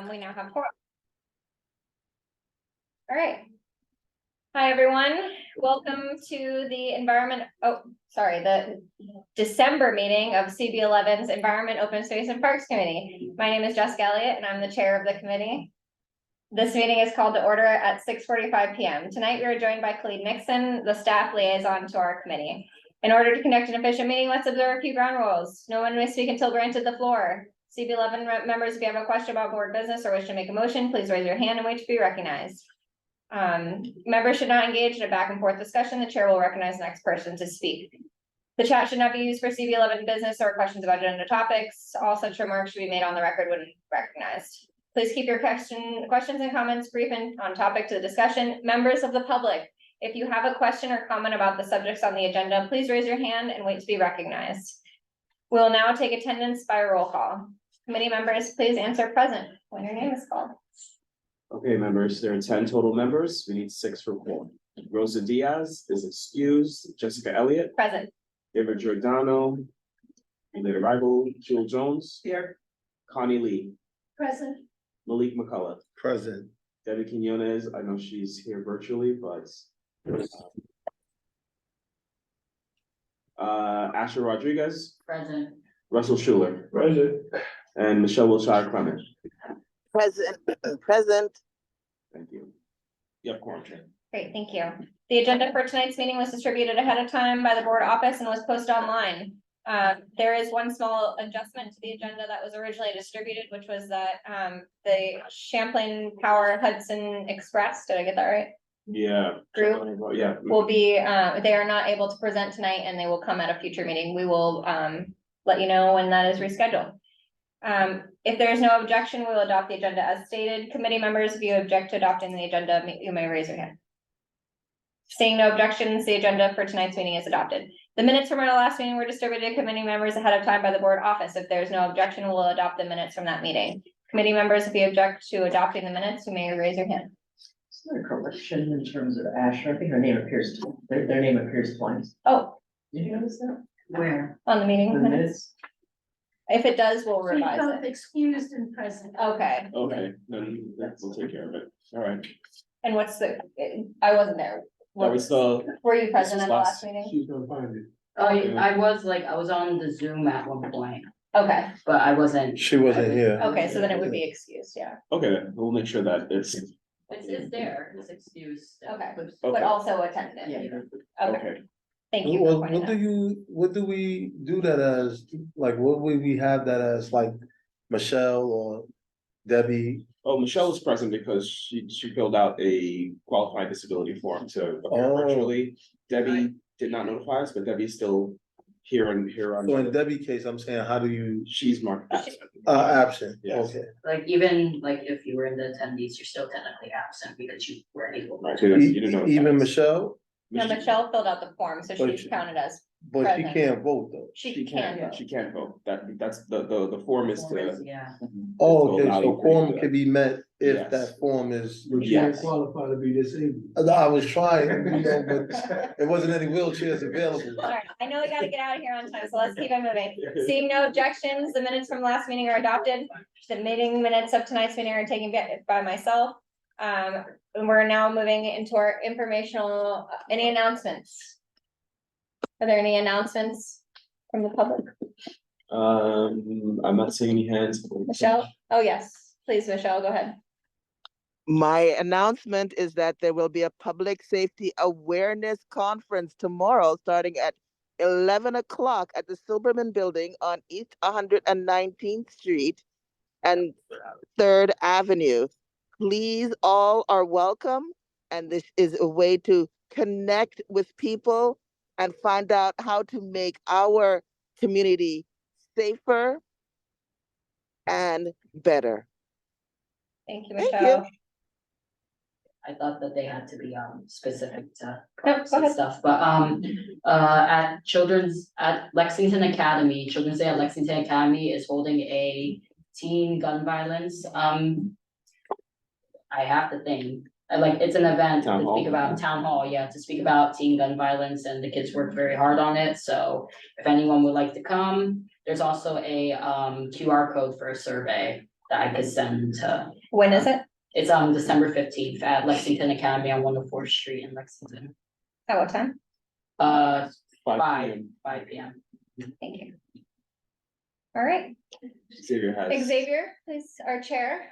We now have four. All right. Hi, everyone. Welcome to the December meeting of CB11's Environment, Open Space and Parks Committee. My name is Jessica Elliott and I'm the chair of the committee. This meeting is called to order at 6:45 p.m. Tonight, we are joined by Khalid Nixon, the staff liaison to our committee. In order to conduct an efficient meeting, let's observe a few ground rules. No one may speak until granted the floor. CB11 members, if you have a question about board business or wish to make a motion, please raise your hand and wait to be recognized. Members should not engage in a back and forth discussion. The chair will recognize the next person to speak. The chat should not be used for CB11 business or questions about agenda topics. All such remarks should be made on the record when recognized. Please keep your questions and comments brief and on topic to the discussion. Members of the public, if you have a question or comment about the subjects on the agenda, please raise your hand and wait to be recognized. We'll now take attendance by roll call. Committee members, please answer present when your name is called. Okay, members, there are 10 total members. We need 6 for quorum. Rosa Diaz is excused. Jessica Elliott. Present. Eva Giordano. Late arrival. Jewel Jones. Here. Connie Lee. Present. Malik McCullough. Present. Debbie Quinones, I know she's here virtually, but Asher Rodriguez. Present. Russell Schuler. Present. And Michelle Wilshire Clement. Present. Present. Thank you. You have quorum, Chair. Great, thank you. The agenda for tonight's meeting was distributed ahead of time by the board office and was posted online. There is one small adjustment to the agenda that was originally distributed, which was that the Champlain Power Hudson Express, did I get that right? Yeah. Group Yeah. will be, they are not able to present tonight and they will come at a future meeting. We will let you know when that is rescheduled. If there is no objection, we will adopt the agenda as stated. Committee members, if you object to adopting the agenda, you may raise your hand. Seeing no objections, the agenda for tonight's meeting is adopted. The minutes from our last meeting were distributed to committee members ahead of time by the board office. If there's no objection, we'll adopt the minutes from that meeting. Committee members, if you object to adopting the minutes, you may raise your hand. Is there a correction in terms of Asher? I think her name appears, their name appears twice. Oh, Did you notice that? where? On the meeting The minutes? minutes? If it does, we'll revise it. Excused and present. Okay, Okay, then we'll take care of it. All right. and what's I wasn't there. That was the. Were you present was at the last last- meeting? She's gonna find it. Oh, I was on the Zoom at one point, Okay, but I wasn't. She wasn't here. okay, so then it would be excused, yeah. Okay, then we'll make sure that it's. It's there, it's excused. Okay. Okay. But also attended. Yeah. Okay, Okay. thank you for Well, pointing that. what do we do that as, like, what would we have that as, like, Michelle or Debbie? Oh, Michelle was present because she filled out a qualified disability form to appear Oh. virtually. Debbie did not notify us, but Debbie's still here on. So in Debbie's case, I'm saying, how do you, She's marked absent. absent, Yes. okay. Like even like if you were in the attendees, you're still technically absent because you weren't able. Right, so that's- you didn't know. Even Michelle, No, Michelle filled out the form, so But she's she- counted as, but she Present. can't vote though. she can vote. She can't vote. That's the form is to. Yeah. Oh, to okay, allow so you to quorum do can be met if Yes. that form is. But she ain't qualified to be disabled. I was trying, but it wasn't any wheelchairs available. All right, I know we gotta get out of here on time, so let's keep it moving. Seeing no objections, the minutes from last meeting are adopted. The meeting minutes of tonight's meeting are taken by myself. And we're now moving into our informational, any announcements? Are there any announcements from the public? I'm not seeing any hands. Michelle? Oh, yes, please, Michelle, go ahead. My announcement is that there will be a public safety awareness conference tomorrow, starting at 11 o'clock at the Silberman Building on East 119th Street and 3rd Avenue. Please, all are welcome, and this is a way to connect with people and find out how to make our community safer and better. Thank you, Thank Michelle. I thought that they had to be specific to No, parks go and ahead. stuff, but at Lexington Academy, Children's Day at Lexington Academy is holding a teen gun violence. I have to think, like, it's an event Town to hall. speak about town hall, yeah, to speak about teen gun violence, and the kids worked very hard on it, so if anyone would like to come, there's also a QR code for a survey that I could send to, When is it? it's December 15th at Lexington Academy on 104th Street in Lexington. At what time? 5 5 p.m. 5 p.m. Thank you. All right, Xavier has. Xavier, please, our chair.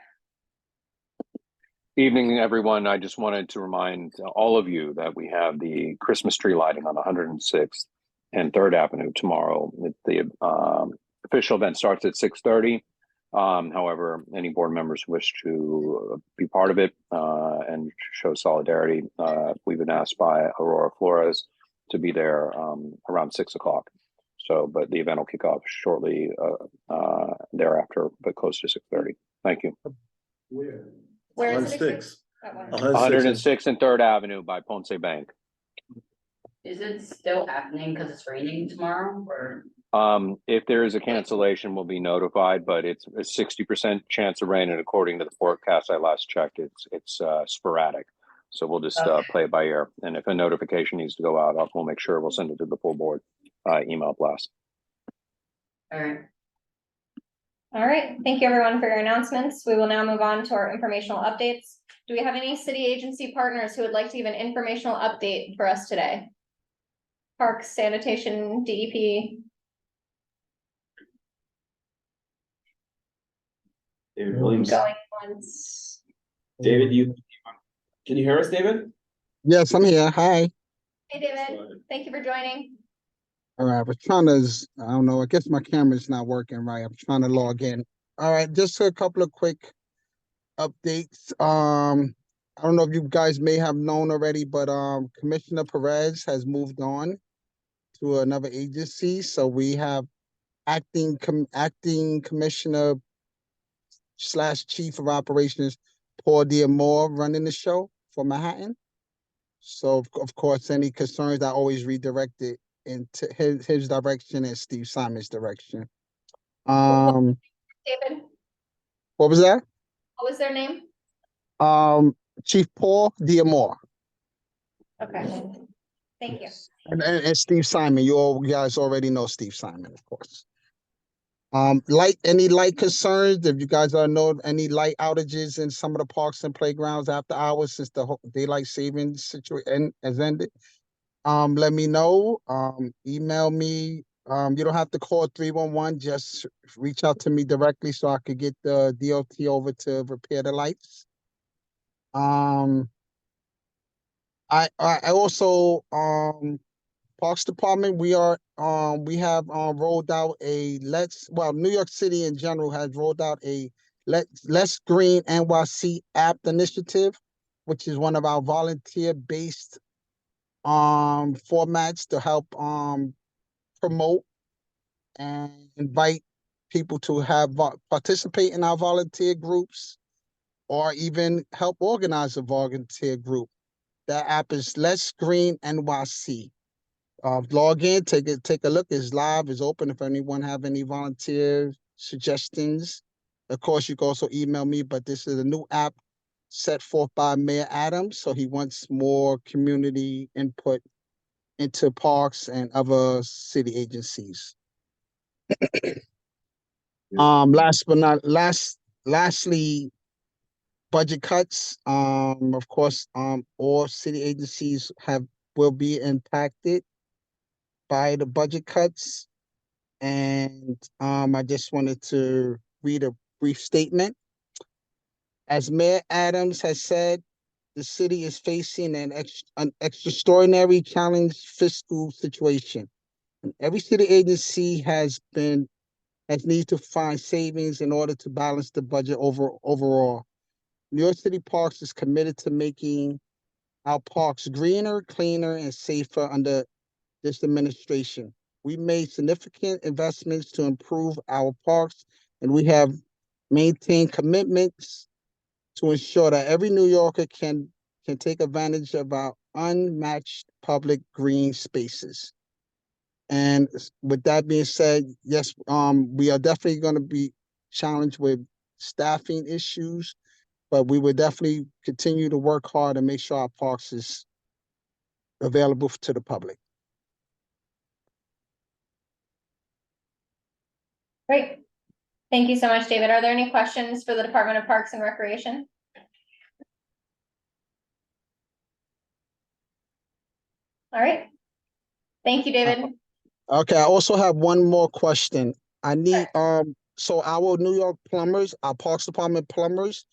Evening, everyone. I just wanted to remind all of you that we have the Christmas tree lighting on 106th and 3rd Avenue tomorrow. The official event starts at 6:30. However, any board members who wish to be part of it and show solidarity, we've been asked by Aurora Flores to be there around 6 o'clock. So, but the event will kick off shortly thereafter, but close to 6:30. Thank you. Where On is it? six. That one. 106th and 3rd Avenue by Ponce Bank. Is it still happening because it's raining tomorrow or? If there is a cancellation, we'll be notified, but it's a 60% chance of rain, and according to the forecast I last checked, it's sporadic. So we'll just play it by ear, and if a notification needs to go out, we'll make sure we'll send it to the full board email blast. All right. All right, thank you everyone for your announcements. We will now move on to our informational updates. Do we have any city agency partners who would like to give an informational update for us today? Parks, sanitation, DEP. David Williams. Going once. David, can you hear us, David? Yes, I'm here. Hi. Hey, David, thank you for joining. All right, I was trying to, I don't know, I guess my camera's not working right. I'm trying to log in. All right, just a couple of quick updates. I don't know if you guys may have known already, but Commissioner Perez has moved on to another agency. So we have acting commissioner / chief of operations Paul Diamore running the show for Manhattan. So of course, any concerns I always redirect it into his direction and Steve Simon's direction. David, What was that? what was their name? Chief Paul Diamore. Okay, thank you. And Steve Simon. You guys already know Steve Simon, of course. Any light concerns? If you guys know any light outages in some of the parks and playgrounds after hours since the daylight saving situation has ended, let me know. Email me. You don't have to call 311. Just reach out to me directly so I could get the DOT over to repair the lights. I also Parks Department, we have rolled out New York City in general has rolled out a Let's Green NYC app initiative, which is one of our volunteer-based formats to help promote and invite people to have participate in our volunteer groups or even help organize a volunteer group. That app is Let's Green NYC. Log in, take a look. It's live, it's open if anyone have any volunteer suggestions. Of course, you can also email me, but this is a new app set forth by Mayor Adams. So he wants more community input into parks and other city agencies. Lastly, budget cuts. Of course, all city agencies will be impacted by the budget cuts. And I just wanted to read a brief statement. As Mayor Adams has said, the city is facing an extraordinary challenge fiscal situation. And every city agency has needed to find savings in order to balance the budget overall. New York City Parks is committed to making our parks greener, cleaner, and safer under this administration. We made significant investments to improve our parks, and we have maintained commitments to ensure that every New Yorker can take advantage of our unmatched public green spaces. And with that being said, yes, we are definitely going to be challenged with staffing issues, but we will definitely continue to work hard and make sure our parks is available to the public. Great. Thank you so much, David. Are there any questions for the Department of Parks and Recreation? All right. Thank you, David. Okay, I also have one more question. I need, so our New York plumbers, our Parks Department plumbers,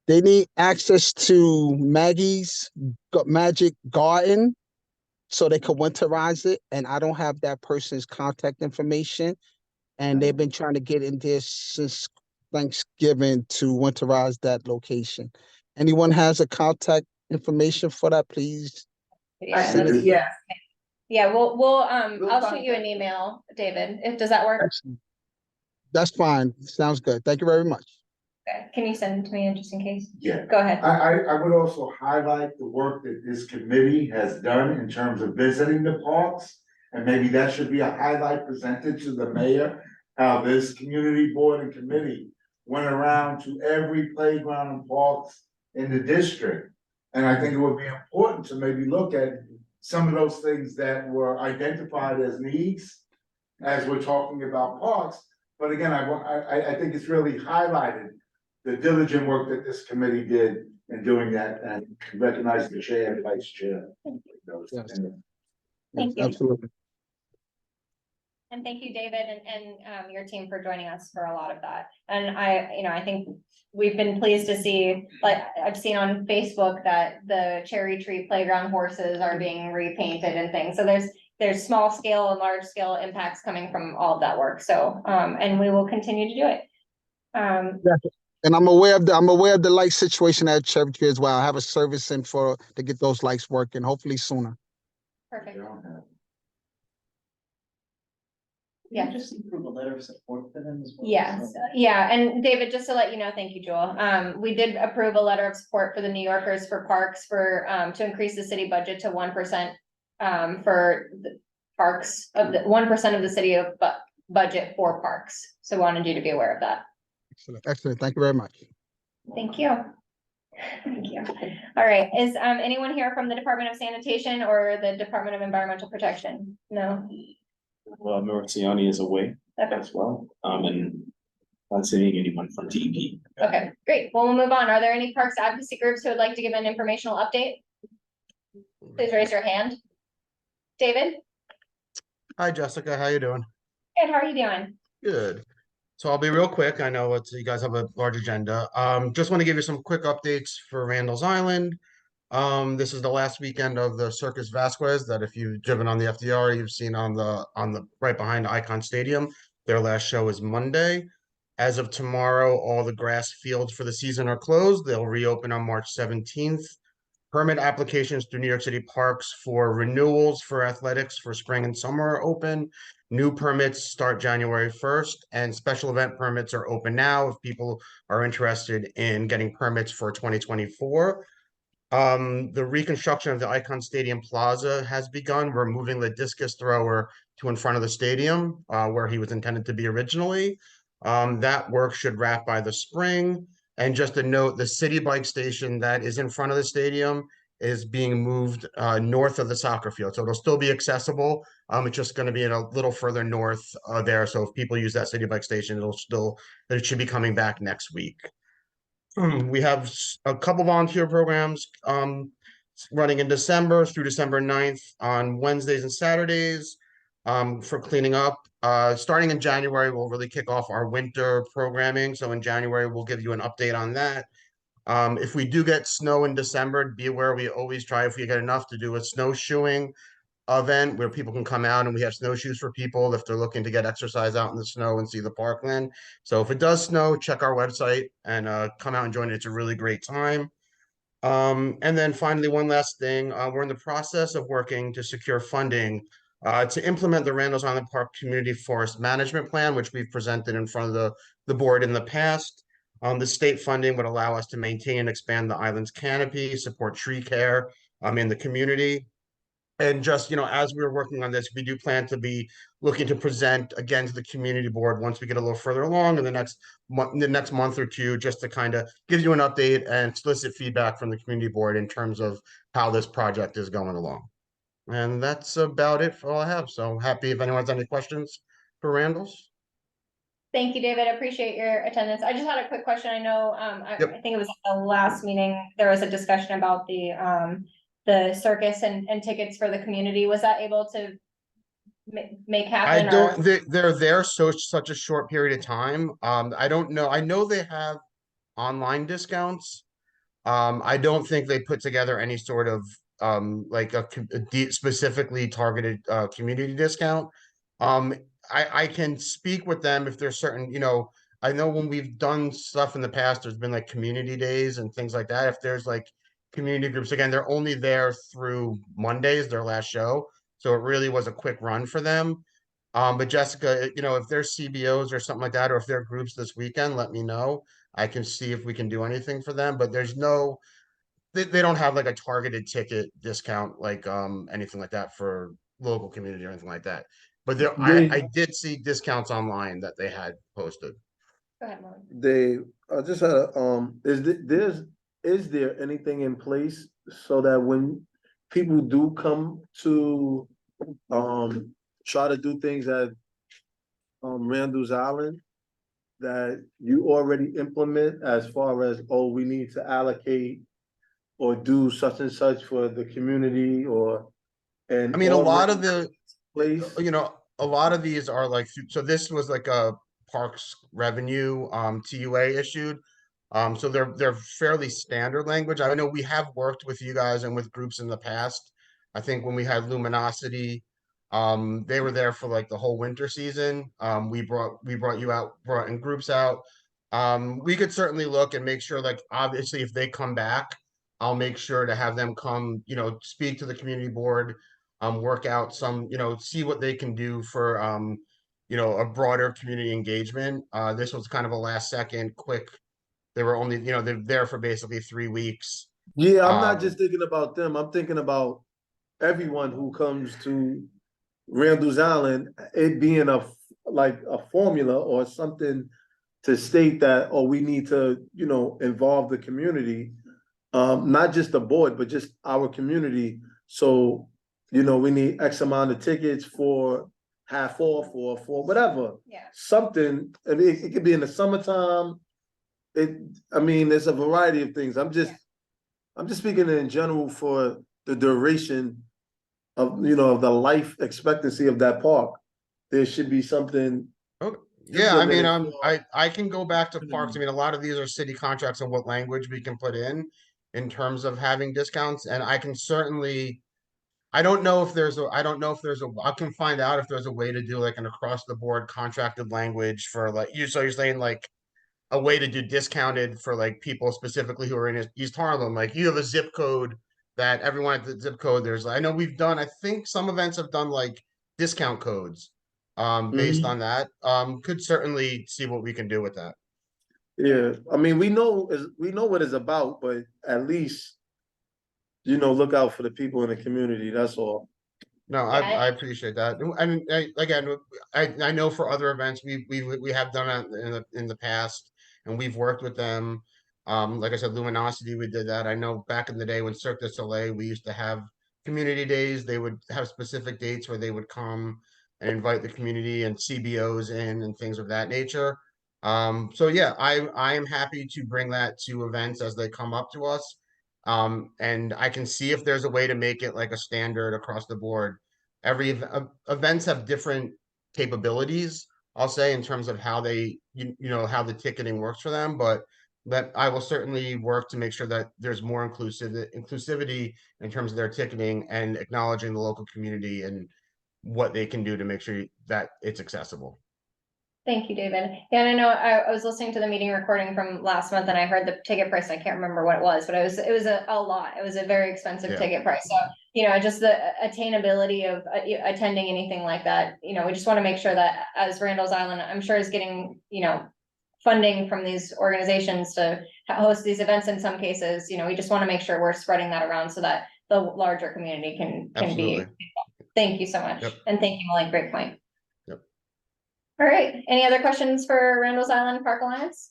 they need access to Magic Garden so they could winterize it, and I don't have that person's contact information. And they've been trying to get in there since Thanksgiving to winterize that location. Anyone has a contact information for that, please? Yeah, send it. Yeah, yeah, we'll, We'll I'll shoot you an contact- email, David. Does that work? Excellent. That's fine. Sounds good. Thank you very much. Okay. Can you send it to me just in case? Yeah, Go ahead. I would also highlight the work that this committee has done in terms of visiting the parks. And maybe that should be a highlight presented to the mayor, how this community board and committee went around to every playground and parks in the district. And I think it would be important to maybe look at some of those things that were identified as needs as we're talking about parks. But again, I think it's really highlighted the diligent work that this committee did in doing that, and recognize the chair and vice chair. Yes. Thank you. Absolutely. And thank you, David, and your team for joining us for a lot of that. And I think we've been pleased to see, like, I've seen on Facebook that the cherry tree playground horses are being repainted and things. So there's small scale and large scale impacts coming from all of that work. So, and we will continue to do it. And I'm aware of the light situation at Cherry Tree as well. I have a service in to get those lights working, hopefully sooner. Perfect. Yeah, just approve a letter of support for them as well. Yes, So- yeah, and David, just to let you know, thank you, Joel. We did approve a letter of support for the New Yorkers for parks to increase the city budget to 1%. For the parks of the 1% of the city of budget for parks. So wanted you to be aware of that. Excellent. Excellent. Thank you very much. Thank you. Thank you. All right, is anyone here from the Department of Sanitation or the Department of Environmental Protection? No? Well, Maurizziani is away Okay. as well, and not seeing anyone from DEP. Okay, great. Well, we'll move on. Are there any parks advocacy groups who would like to give an informational update? Please raise your hand. David? Hi, Jessica. How you doing? Good, how are you doing? Good. So I'll be real quick. I know you guys have a large agenda. Just want to give you some quick updates for Randall's Island. This is the last weekend of the Circus Vasquez that if you've driven on the FDR, you've seen on the right behind Icon Stadium. Their last show is Monday. As of tomorrow, all the grass fields for the season are closed. They'll reopen on March 17th. Permit applications through New York City Parks for renewals for athletics for spring and summer are open. New permits start January 1st, and special event permits are open now if people are interested in getting permits for 2024. The reconstruction of the Icon Stadium Plaza has begun. We're moving the discus thrower to in front of the stadium, where he was intended to be originally. That work should wrap by the spring. And just a note, the city bike station that is in front of the stadium is being moved north of the soccer field. So it'll still be accessible. It's just going to be a little further north there. So if people use that city bike station, it should be coming back next week. We have a couple volunteer programs running in December through December 9th on Wednesdays and Saturdays for cleaning up. Starting in January, we'll really kick off our winter programming. So in January, we'll give you an update on that. If we do get snow in December, be aware we always try, if we get enough, to do a snowshoeing event where people can come out, and we have snowshoes for people if they're looking to get exercise out in the snow and see the parkland. So if it does snow, check our website and come out and join it. It's a really great time. And then finally, one last thing, we're in the process of working to secure funding to implement the Randall's Island Park Community Forest Management Plan, which we've presented in front of the board in the past. The state funding would allow us to maintain and expand the island's canopy, support tree care in the community. And just, as we were working on this, we do plan to be looking to present again to the community board once we get a little further along in the next month or two, just to kind of give you an update and solicit feedback from the community board in terms of how this project is going along. And that's about it for all I have. So happy if anyone has any questions for Randall's. Thank you, David. I appreciate your attendance. I just had a quick question. I know, I Yep. think it was at the last meeting, there was a discussion about the circus and tickets for the community. Was that able to make I happen or? don't, they're there such a short period of time. I don't know. I know they have online discounts. I don't think they put together any sort of like specifically targeted community discount. Um, I can speak with them if there's certain, I know when we've done stuff in the past, there's been like community days and things like that. If there's like community groups, again, they're only there through Mondays, their last show. So it really was a quick run for them. But Jessica, if there's CBOs or something like that, or if there are groups this weekend, let me know. I can see if we can do anything for them, but there's no, they don't have like a targeted ticket discount, like anything like that for local community or anything like that. But there, I did see discounts online that they had posted. Go ahead, Lauren. I just had a, is there anything in place so that when people do come to, try to do things at, Randall's Island, that you already implement as far as, oh, we need to allocate or do such and such for the community or, and. I mean, a lot of already the, Place, a lot of these are like, so this was like a parks revenue, TUA issued. So they're fairly standard language. I know we have worked with you guys and with groups in the past. I think when we had Luminosity, they were there for like the whole winter season. We brought you out, brought in groups out. We could certainly look and make sure, like, obviously if they come back, I'll make sure to have them come, speak to the community board, work out some, see what they can do for a broader community engagement. This was kind of a last second quick. They were only, they're there for basically 3 weeks. yeah, I'm not just thinking about them, I'm thinking about everyone who comes to Randall's Island, it being like a formula or something to state that, oh, we need to, involve the community. Not just the board, but just our community. So, we need X amount of tickets for half off or for whatever. Yeah. Something, and it could be in the summertime. There's a variety of things. I'm just speaking in general for the duration of, of the life expectancy of that park. There should be something. Okay. Yeah, I mean, implemented for- I can go back to parks. I mean, a lot of these are city contracts and what language we can put in terms of having discounts. And I can certainly, I don't know if there's a, I can find out if there's a way to do like an across the board contracted language for like you. So you're saying like a way to do discounted for like people specifically who are in East Harlem. Like you have a zip code that everyone at the zip code, I know we've done, I think some events have done like discount codes based on that. Could certainly see what we can do with that. Yeah, we know what it's about, but at least, look out for the people in the community, that's all. No, Yeah. I appreciate that. And again, I know for other events we have done it in the past, and we've worked with them. Like I said, Luminosity, we did that. I know back in the day when Cirque du Soleil, we used to have community days. They would have specific dates where they would come and invite the community and CBOs in and things of that nature. So yeah, I am happy to bring that to events as they come up to us. And I can see if there's a way to make it like a standard across the board. Events have different capabilities, I'll say, in terms of how they, how the ticketing works for them, but that I will certainly work to make sure that there's more inclusivity in terms of their ticketing and acknowledging the local community and what they can do to make sure that it's accessible. Thank you, David. Yeah, and I know I was listening to the meeting recording from last month and I heard the ticket price. I can't remember what it was, but it was a lot. It was a very expensive Yeah. ticket price. So, just the attainability of attending anything like that, we just want to make sure that as Randall's Island, I'm sure is getting, funding from these organizations to host these events in some cases, we just want to make sure we're spreading that around so that the larger community can Absolutely. be. Thank you so much. Yep. And thank you, Molly. Great point. Yep. All right. Any other questions for Randall's Island Park Alliance?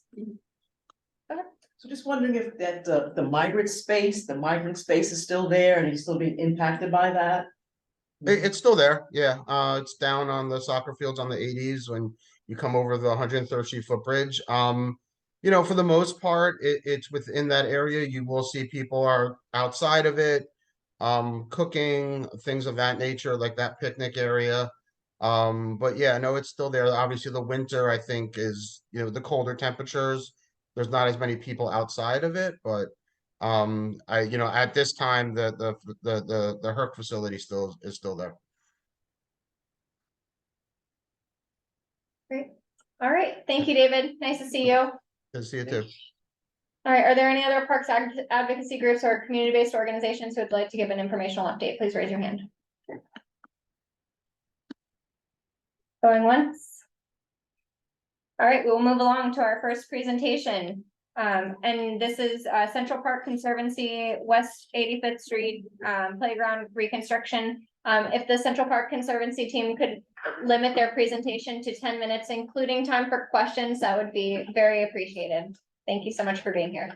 So just wondering if that, the migrant space is still there and he's still being impacted by that? It's still there, yeah. It's down on the soccer fields on the 80s when you come over the 103rd Street footbridge. For the most part, it's within that area. You will see people are outside of it, cooking, things of that nature, like that picnic area. But yeah, no, it's still there. Obviously, the winter, I think, is, the colder temperatures. There's not as many people outside of it, but at this time, the Herc facility is still there. Great. All right. Thank you, David. Nice to see you. All Good to see you too. right. Are there any other parks advocacy groups or community-based organizations who would like to give an informational update? Please raise your hand. Going once. All right, we'll move along to our first presentation. And this is Central Park Conservancy, West 85th Street Playground Reconstruction. If the Central Park Conservancy team could limit their presentation to 10 minutes, including time for questions, that would be very appreciated. Thank you so much for being here.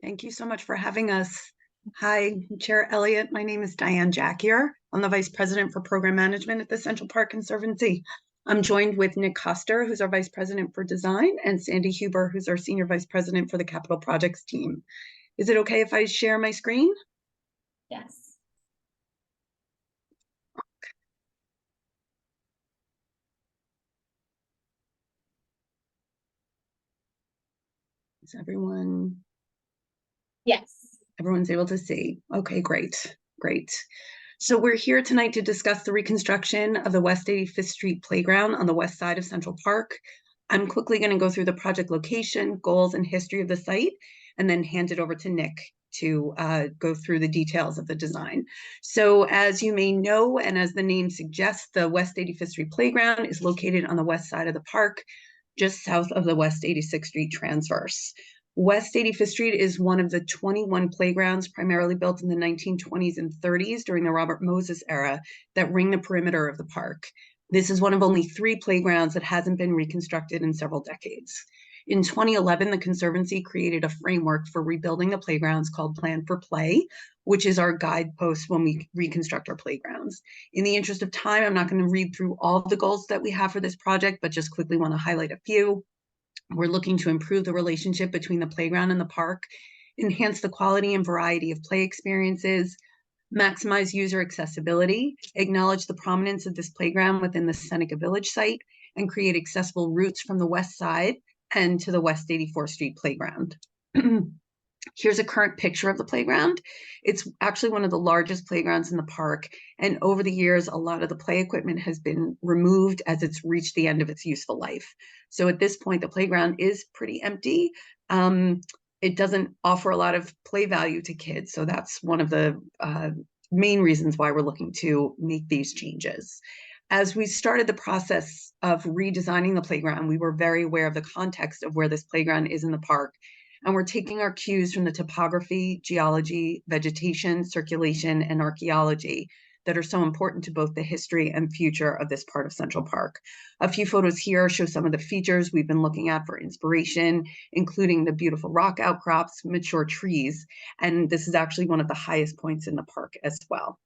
Thank you so much for having us. Hi, Chair Elliott. My name is Diane Jackier. I'm the Vice President for Program Management at the Central Park Conservancy. I'm joined with Nick Coster, who's our Vice President for Design, and Sandy Huber, who's our Senior Vice President for the Capital Projects team. Is it okay if I share my screen? Yes. Is everyone? Yes. Everyone's able to see. Okay, great, great. So we're here tonight to discuss the reconstruction of the West 85th Street Playground on the west side of Central Park. I'm quickly going to go through the project location, goals, and history of the site, and then hand it over to Nick to go through the details of the design. So as you may know, and as the name suggests, the West 85th Street Playground is located on the west side of the park, just south of the West 86th Street transverse. West 85th Street is one of the 21 playgrounds primarily built in the 1920s and 30s during the Robert Moses era that ring the perimeter of the park. This is one of only 3 playgrounds that hasn't been reconstructed in several decades. In 2011, the Conservancy created a framework for rebuilding the playgrounds called Plan for Play, which is our guidepost when we reconstruct our playgrounds. In the interest of time, I'm not going to read through all of the goals that we have for this project, but just quickly want to highlight a few. We're looking to improve the relationship between the playground and the park, enhance the quality and variety of play experiences, maximize user accessibility, acknowledge the prominence of this playground within the Seneca Village site, and create accessible routes from the west side and to the West 84th Street playground. Here's a current picture of the playground. It's actually one of the largest playgrounds in the park. And over the years, a lot of the play equipment has been removed as it's reached the end of its useful life. So at this point, the playground is pretty empty. It doesn't offer a lot of play value to kids. So that's one of the main reasons why we're looking to make these changes. As we started the process of redesigning the playground, we were very aware of the context of where this playground is in the park. And we're taking our cues from the topography, geology, vegetation, circulation, and archaeology that are so important to both the history and future of this part of Central Park. A few photos here show some of the features we've been looking at for inspiration, including the beautiful rock outcrops, mature trees, and this is actually one of the highest points in the park as well.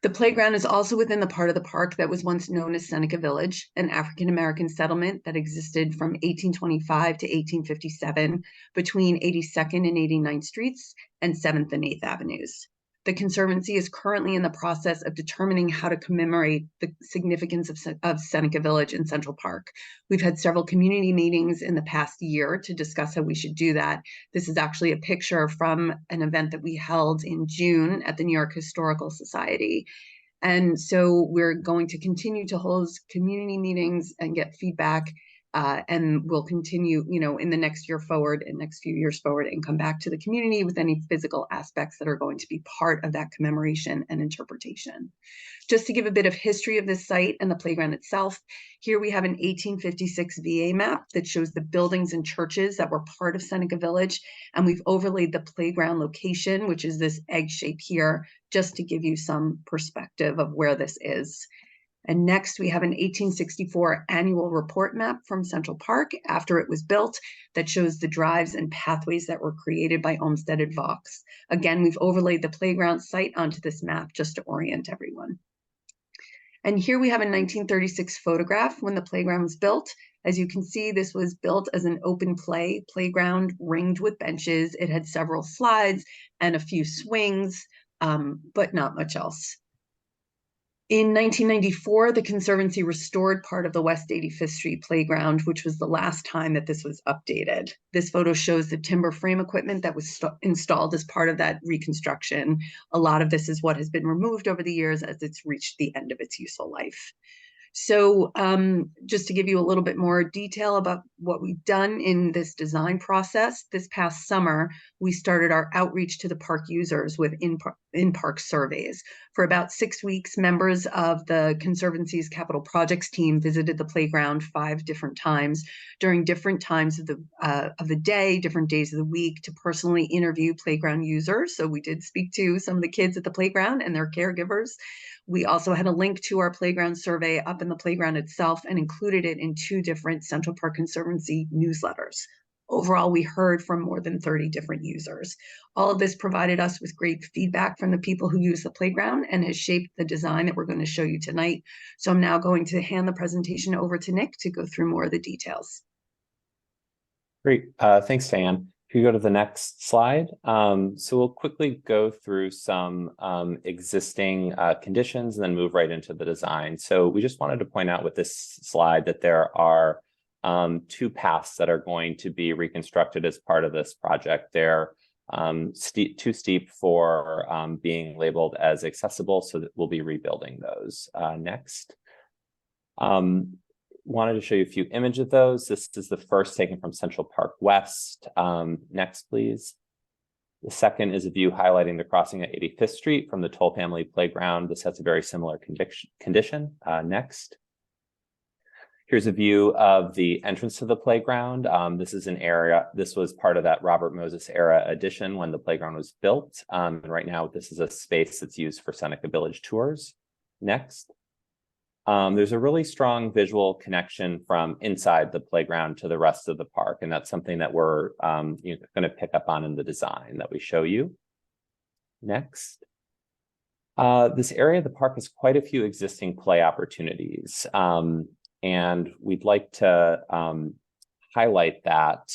The playground is also within the part of the park that was once known as Seneca Village, an African-American settlement that existed from 1825 to 1857 between 82nd and 89th Streets and 7th and 8th Avenues. The Conservancy is currently in the process of determining how to commemorate the significance of Seneca Village in Central Park. We've had several community meetings in the past year to discuss how we should do that. This is actually a picture from an event that we held in June at the New York Historical Society. And so we're going to continue to hold community meetings and get feedback, and we'll continue, in the next year forward and next few years forward and come back to the community with any physical aspects that are going to be part of that commemoration and interpretation. Just to give a bit of history of this site and the playground itself, here we have an 1856 VA map that shows the buildings and churches that were part of Seneca Village, and we've overlaid the playground location, which is this egg shape here, just to give you some perspective of where this is. And next, we have an 1864 annual report map from Central Park after it was built that shows the drives and pathways that were created by Olmsted and Vaux. Again, we've overlaid the playground site onto this map just to orient everyone. And here we have a 1936 photograph when the playground was built. As you can see, this was built as an open play playground ringed with benches. It had several slides and a few swings, but not much else. In 1994, the Conservancy restored part of the West 85th Street playground, which was the last time that this was updated. This photo shows the timber frame equipment that was installed as part of that reconstruction. A lot of this is what has been removed over the years as it's reached the end of its useful life. So just to give you a little bit more detail about what we've done in this design process, this past summer, we started our outreach to the park users with in-park surveys. For about 6 weeks, members of the Conservancy's capital projects team visited the playground 5 different times during different times of the day, different days of the week, to personally interview playground users. So we did speak to some of the kids at the playground and their caregivers. We also had a link to our playground survey up in the playground itself and included it in 2 different Central Park Conservancy newsletters. Overall, we heard from more than 30 different users. All of this provided us with great feedback from the people who use the playground and has shaped the design that we're going to show you tonight. So I'm now going to hand the presentation over to Nick to go through more of the details. Great, thanks, Diane. If you go to the next slide, so we'll quickly go through some existing conditions and then move right into the design. So we just wanted to point out with this slide that there are 2 paths that are going to be reconstructed as part of this project. They're too steep for being labeled as accessible, so that we'll be rebuilding those. Next. Wanted to show you a few images of those. This is the first taken from Central Park West. Next, please. The second is a view highlighting the crossing at 85th Street from the Toll Family Playground. This has a very similar condition. Next. Here's a view of the entrance to the playground. This is an area, this was part of that Robert Moses era addition when the playground was built. And right now, this is a space that's used for Seneca Village tours. Next. There's a really strong visual connection from inside the playground to the rest of the park, and that's something that we're going to pick up on in the design that we show you. Next. This area of the park has quite a few existing play opportunities, and we'd like to highlight that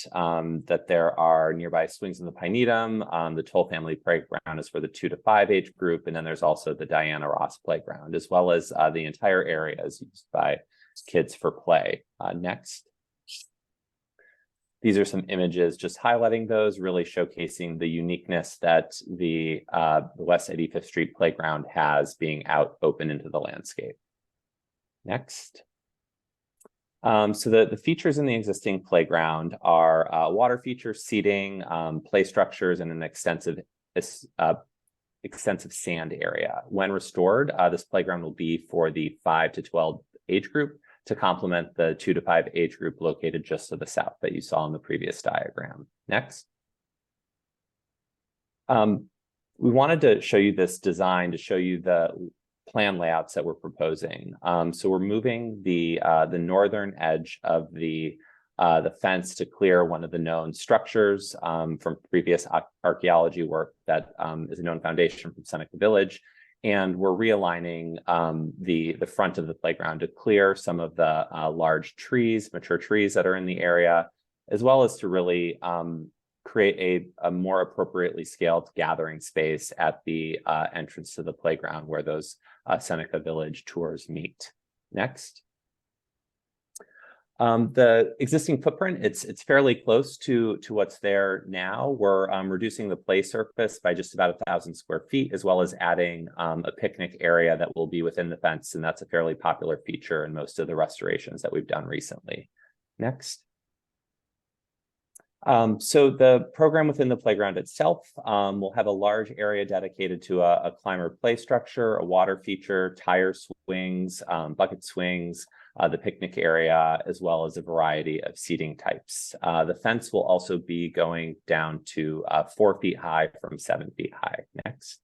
there are nearby swings in the Pinetum. The Toll Family Playground is for the 2 to 5 age group, and then there's also the Diana Ross Playground, as well as the entire area is used by kids for play. Next. These are some images just highlighting those, really showcasing the uniqueness that the West 85th Street Playground has being out open into the landscape. Next. So the features in the existing playground are water features, seating, play structures, and an extensive sand area. When restored, this playground will be for the 5 to 12 age group to complement the 2 to 5 age group located just to the south that you saw in the previous diagram. Next. We wanted to show you this design to show you the plan layouts that we're proposing. So we're moving the northern edge of the fence to clear one of the known structures from previous archaeology work that is a known foundation from Seneca Village. And we're realigning the front of the playground to clear some of the large trees, mature trees that are in the area, as well as to really create a more appropriately scaled gathering space at the entrance to the playground where those Seneca Village tours meet. Next. The existing footprint, it's fairly close to what's there now. We're reducing the play surface by just about 1,000 square feet, as well as adding a picnic area that will be within the fence, and that's a fairly popular feature in most of the restorations that we've done recently. Next. So the program within the playground itself will have a large area dedicated to a climber play structure, a water feature, tire swings, bucket swings, the picnic area, as well as a variety of seating types. The fence will also be going down to 4 feet high from 7 feet high. Next.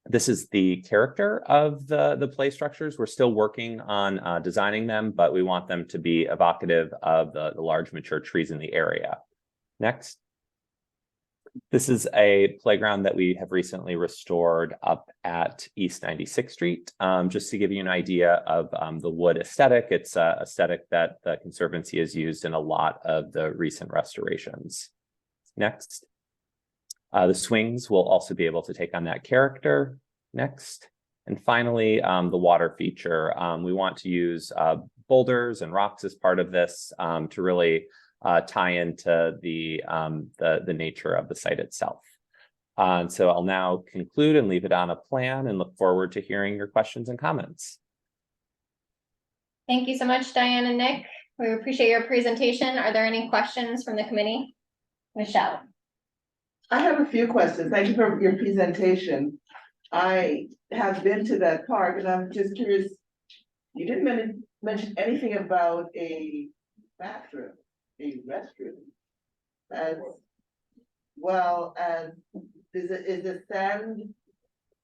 This is the character of the play structures. We're still working on designing them, but we want them to be evocative of the large mature trees in the area. Next. This is a playground that we have recently restored up at East 96th Street. Just to give you an idea of the wood aesthetic, it's a aesthetic that the Conservancy has used in a lot of the recent restorations. Next. The swings will also be able to take on that character. Next. And finally, the water feature. We want to use boulders and rocks as part of this to really tie into the nature of the site itself. And so I'll now conclude and leave it on a plan and look forward to hearing your questions and comments. Thank you so much, Diane and Nick. We appreciate your presentation. Are there any questions from the committee? Michelle. I have a few questions. Thank you for your presentation. I have been to that park and I'm just curious, you didn't mention anything about a bathroom, a restroom, as well as is the sand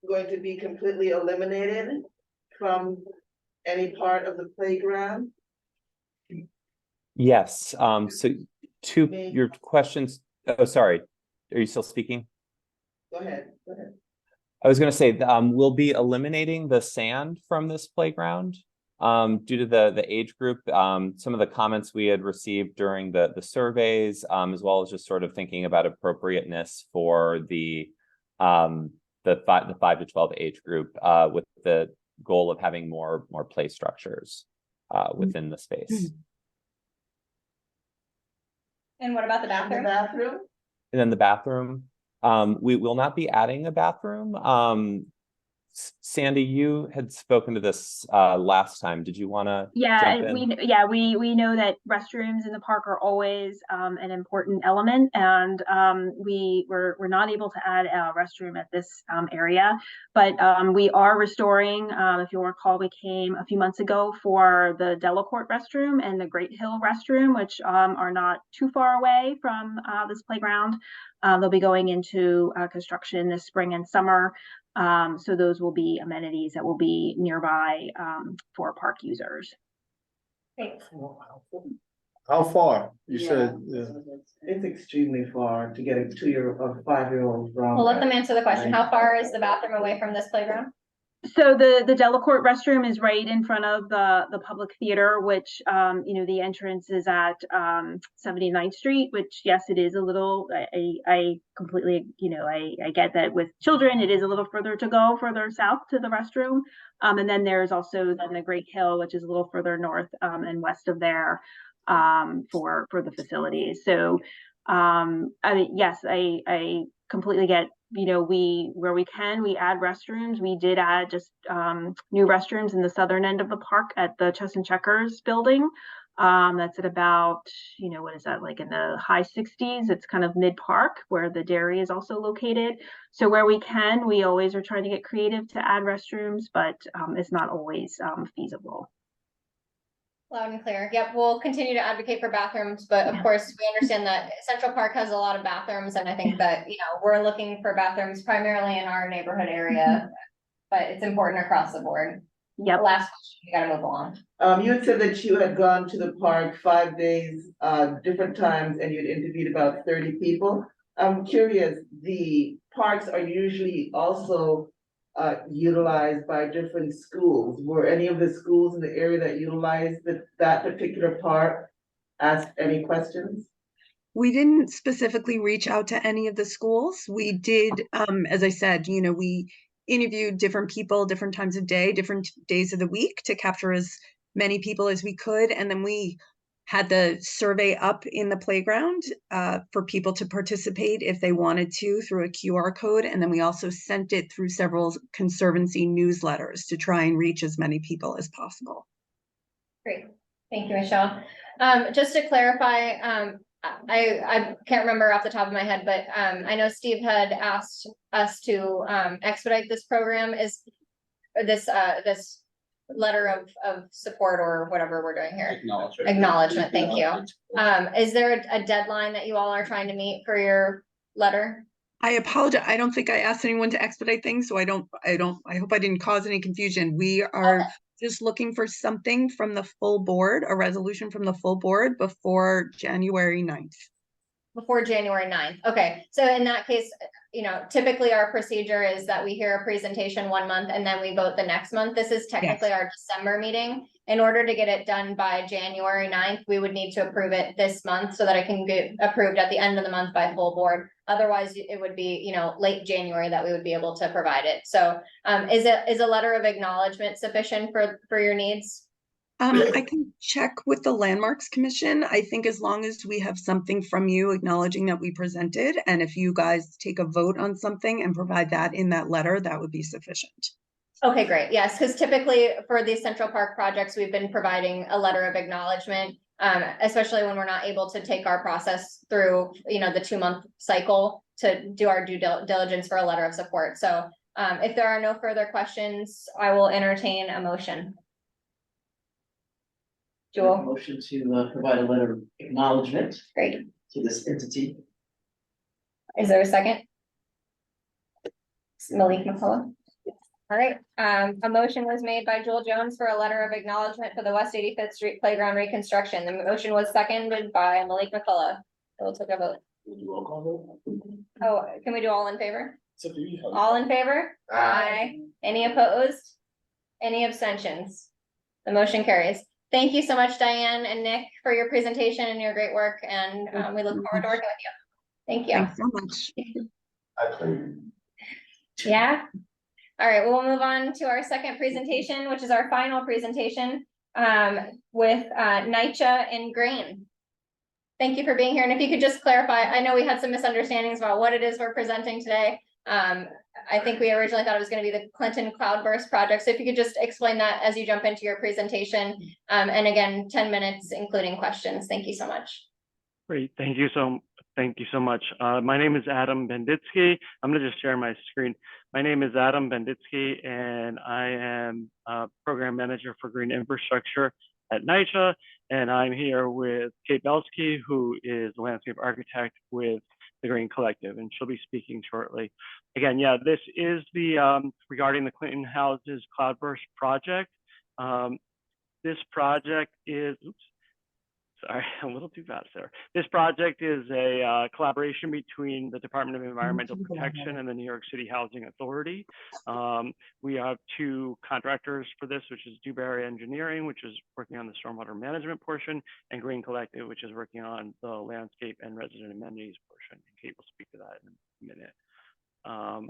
going to be completely eliminated from any part of the playground? Yes, so to your questions, oh, sorry. Are you still speaking? Go ahead. I was going to say, we'll be eliminating the sand from this playground due to the age group. Some of the comments we had received during the surveys, as well as just sort of thinking about appropriateness for the 5 to 12 age group, with the goal of having more play structures within the space. And what about the bathroom? The bathroom? And then the bathroom, we will not be adding a bathroom. Sandy, you had spoken to this last time. Did you want to? Yeah, we know that restrooms in the park are always an important element, and we're not able to add a restroom at this area, but we are restoring. If you'll recall, we came a few months ago for the Delacorte restroom and the Great Hill restroom, which are not too far away from this playground. They'll be going into construction this spring and summer. So those will be amenities that will be nearby for park users. Great. How far? You said, It's extremely far to get a 2-year or 5-year-old from. We'll let them answer the question. How far is the bathroom away from this playground? So the Delacorte restroom is right in front of the public theater, which the entrance is at 79th Street, which yes, it is a little, I completely, I get that with children, it is a little further to go further south to the restroom. And then there's also then the Great Hill, which is a little further north and west of there for the facilities. So I mean, yes, I completely get, where we can, we add restrooms. We did add just new restrooms in the southern end of the park at the Chess and Checkers building. That's at about, what is that, like in the high 60s? It's kind of mid-park where the dairy is also located. So where we can, we always are trying to get creative to add restrooms, but it's not always feasible. Loud and clear. Yep, we'll continue to advocate for bathrooms, but of course, we understand that Central Park has a lot of bathrooms, and I think that, we're looking for bathrooms primarily in our neighborhood area, but it's important across the board. Yep. Last question, we gotta move along. You had said that you had gone to the park 5 days, different times, and you'd interviewed about 30 people. I'm curious, the parks are usually also utilized by different schools. Were any of the schools in the area that utilized that particular park asked any questions? We didn't specifically reach out to any of the schools. We did, as I said, we interviewed different people, different times of day, different days of the week to capture as many people as we could. And then we had the survey up in the playground for people to participate if they wanted to through a QR code. And then we also sent it through several Conservancy newsletters to try and reach as many people as possible. Great. Thank you, Michelle. Just to clarify, I can't remember off the top of my head, but I know Steve had asked us to expedite this program. Is this letter of support or whatever we're doing here? Acknowledgement, thank you. Is there a deadline that you all are trying to meet for your letter? I apologize. I don't think I asked anyone to expedite things, so I hope I didn't cause any confusion. We are just looking for something from the full board, a resolution from the full board before January 9th. Before January 9th. Okay, so in that case, typically our procedure is that we hear a presentation 1 month and then we vote the next month. This is technically our December meeting. In order to get it done by January 9th, we would need to approve it this month so that it can get approved at the end of the month by full board. Otherwise, it would be, late January that we would be able to provide it. So is a letter of acknowledgement sufficient for your needs? I can check with the Landmarks Commission. I think as long as we have something from you acknowledging that we presented, and if you guys take a vote on something and provide that in that letter, that would be sufficient. Okay, great. Yes, because typically for these Central Park projects, we've been providing a letter of acknowledgement, especially when we're not able to take our process through, the 2-month cycle to do our due diligence for a letter of support. So if there are no further questions, I will entertain a motion. Jewel? Motion to provide a letter of acknowledgement. Great. To this entity. Is there a second? Malik McCullough. All right, a motion was made by Joel Jones for a letter of acknowledgement for the West 85th Street Playground reconstruction. The motion was seconded by Malik McCullough. We'll take a vote. Roll call vote? Oh, can we do all in favor? All in favor? Aye. Any opposed? Any abstentions? The motion carries. Thank you so much, Diane and Nick, for your presentation and your great work, and we look forward to working with you. Thank you. Thanks so much. I played. Yeah. All right, we'll move on to our second presentation, which is our final presentation with NYCHA and grain. Thank you for being here. And if you could just clarify, I know we had some misunderstandings about what it is we're presenting today. I think we originally thought it was going to be the Clinton Cloudburst project. So if you could just explain that as you jump into your presentation. And again, 10 minutes, including questions. Thank you so much. Great. Thank you so much. My name is Adam Benditsky. I'm going to just share my screen. My name is Adam Benditsky, and I am program manager for green infrastructure at NYCHA. And I'm here with Kate Belsky, who is the landscape architect with the Green Collective, and she'll be speaking shortly. Again, yeah, this is the regarding the Clinton Houses Cloudburst project. This project is, oops, sorry, a little too fast there. This project is a collaboration between the Department of Environmental Protection and the New York City Housing Authority. We have 2 contractors for this, which is Dewberry Engineering, which is working on the stormwater management portion, and Green Collective, which is working on the landscape and resident amenities portion. And Kate will speak to that in a minute.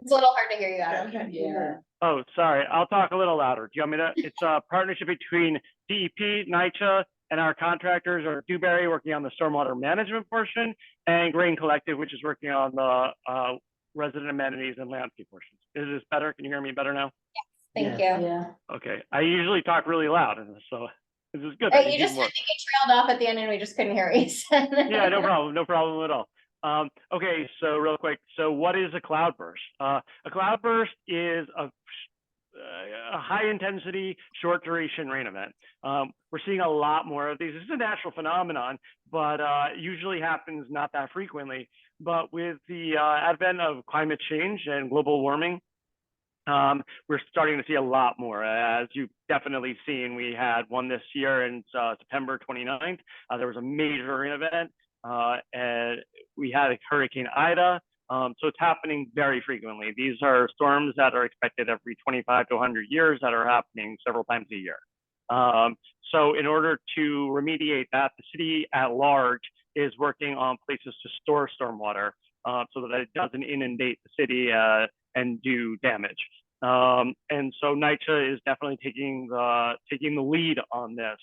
It's a little hard to hear you, Adam. Yeah. Oh, sorry. I'll talk a little louder. Do you want me to? It's a partnership between DEP, NYCHA, and our contractors are Dewberry working on the stormwater management portion, and Green Collective, which is working on the resident amenities and landscape portions. Is this better? Can you hear me better now? Yes, thank you. Yeah. Okay. I usually talk really loud, and so this is good. You just, I think you trailed off at the end and we just couldn't hear what you said. Yeah, no problem. No problem at all. Okay, so real quick. So what is a cloudburst? A cloudburst is a high intensity, short duration rain event. We're seeing a lot more of these. This is a natural phenomenon, but usually happens not that frequently. But with the advent of climate change and global warming, we're starting to see a lot more. As you've definitely seen, we had one this year in September 29th. There was a major rain event, and we had a Hurricane Ida. So it's happening very frequently. These are storms that are expected every 25 to 100 years that are happening several times a year. So in order to remediate that, the city at large is working on places to store stormwater so that it doesn't inundate the city and do damage. And so NYCHA is definitely taking the lead on this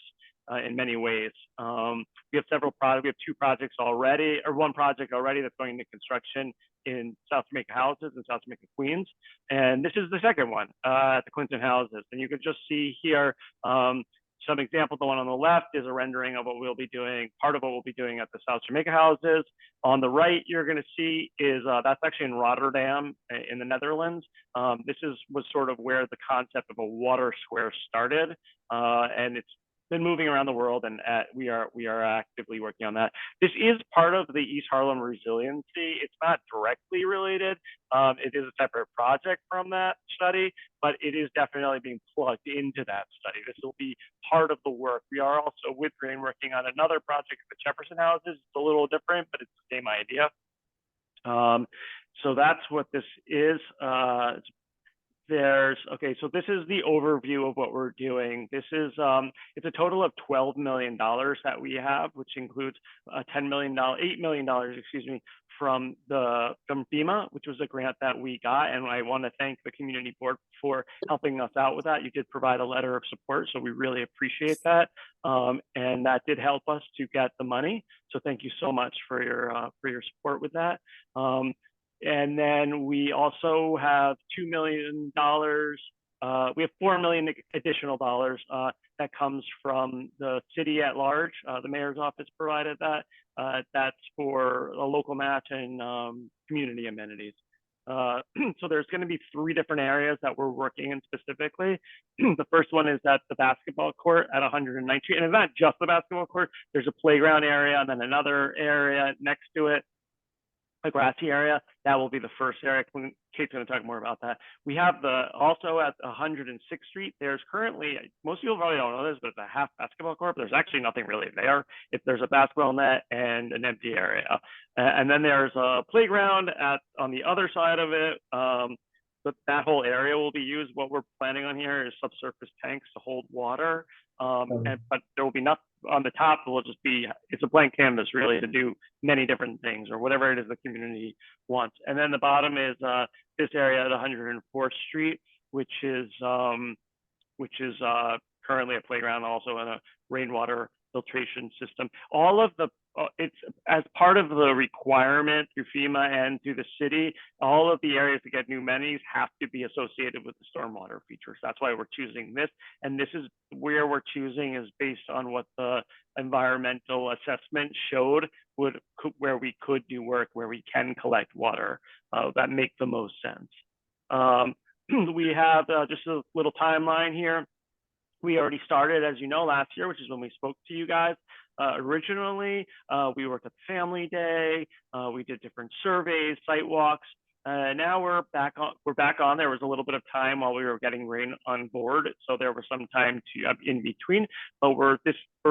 in many ways. We have several projects. We have 2 projects already, or 1 project already that's going into construction in South Jamaica Houses in South Jamaica, Queens. And this is the second one at the Clinton Houses. And you can just see here some examples. The one on the left is a rendering of what we'll be doing, part of what we'll be doing at the South Jamaica Houses. On the right, you're going to see is that's actually in Rotterdam in the Netherlands. This was sort of where the concept of a water square started. And it's been moving around the world, and we are actively working on that. This is part of the East Harlem resiliency. It's not directly related. It is a separate project from that study, but it is definitely being plugged into that study. This will be part of the work. We are also with Green working on another project at the Jefferson houses. It's a little different, but it's the same idea. So that's what this is. So this is the overview of what we're doing. This is, it's a total of $12 million that we have, which includes $8 million, excuse me, from FEMA, which was a grant that we got. And I want to thank the community board for helping us out with that. You did provide a letter of support, so we really appreciate that. And that did help us to get the money. So thank you so much for your support with that. And then we also have $2 million. We have $4 million additional dollars that comes from the city at large. The mayor's office provided that. That's for a local match and community amenities. So there's going to be 3 different areas that we're working in specifically. The first one is at the basketball court at 109th Street, and it's not just the basketball court. There's a playground area and then another area next to it, a grassy area. That will be the first area. Kate's going to talk more about that. We have also at 106th Street, there's currently, most people probably don't know this, but it's a half basketball court, but there's actually nothing really there. There's a basketball net and an empty area. And then there's a playground on the other side of it. But that whole area will be used. What we're planning on here is subsurface tanks to hold water. But there will be nothing on the top. Will just be, it's a blank canvas really to do many different things or whatever it is the community wants. And then the bottom is this area at 104th Street, which is currently a playground, also in a rainwater filtration system. All of the it's as part of the requirement through FEMA and through the city, all of the areas that get new amenities have to be associated with the stormwater features. That's why we're choosing this. And this is where we're choosing is based on what the environmental assessment showed where we could do work, where we can collect water that make the most sense. We have just a little timeline here. We already started, as you know, last year, which is when we spoke to you guys. Originally, we worked at Family Day. We did different surveys, site walks. Now we're back on. There was a little bit of time while we were getting Rain on board, so there was some time in between. But we're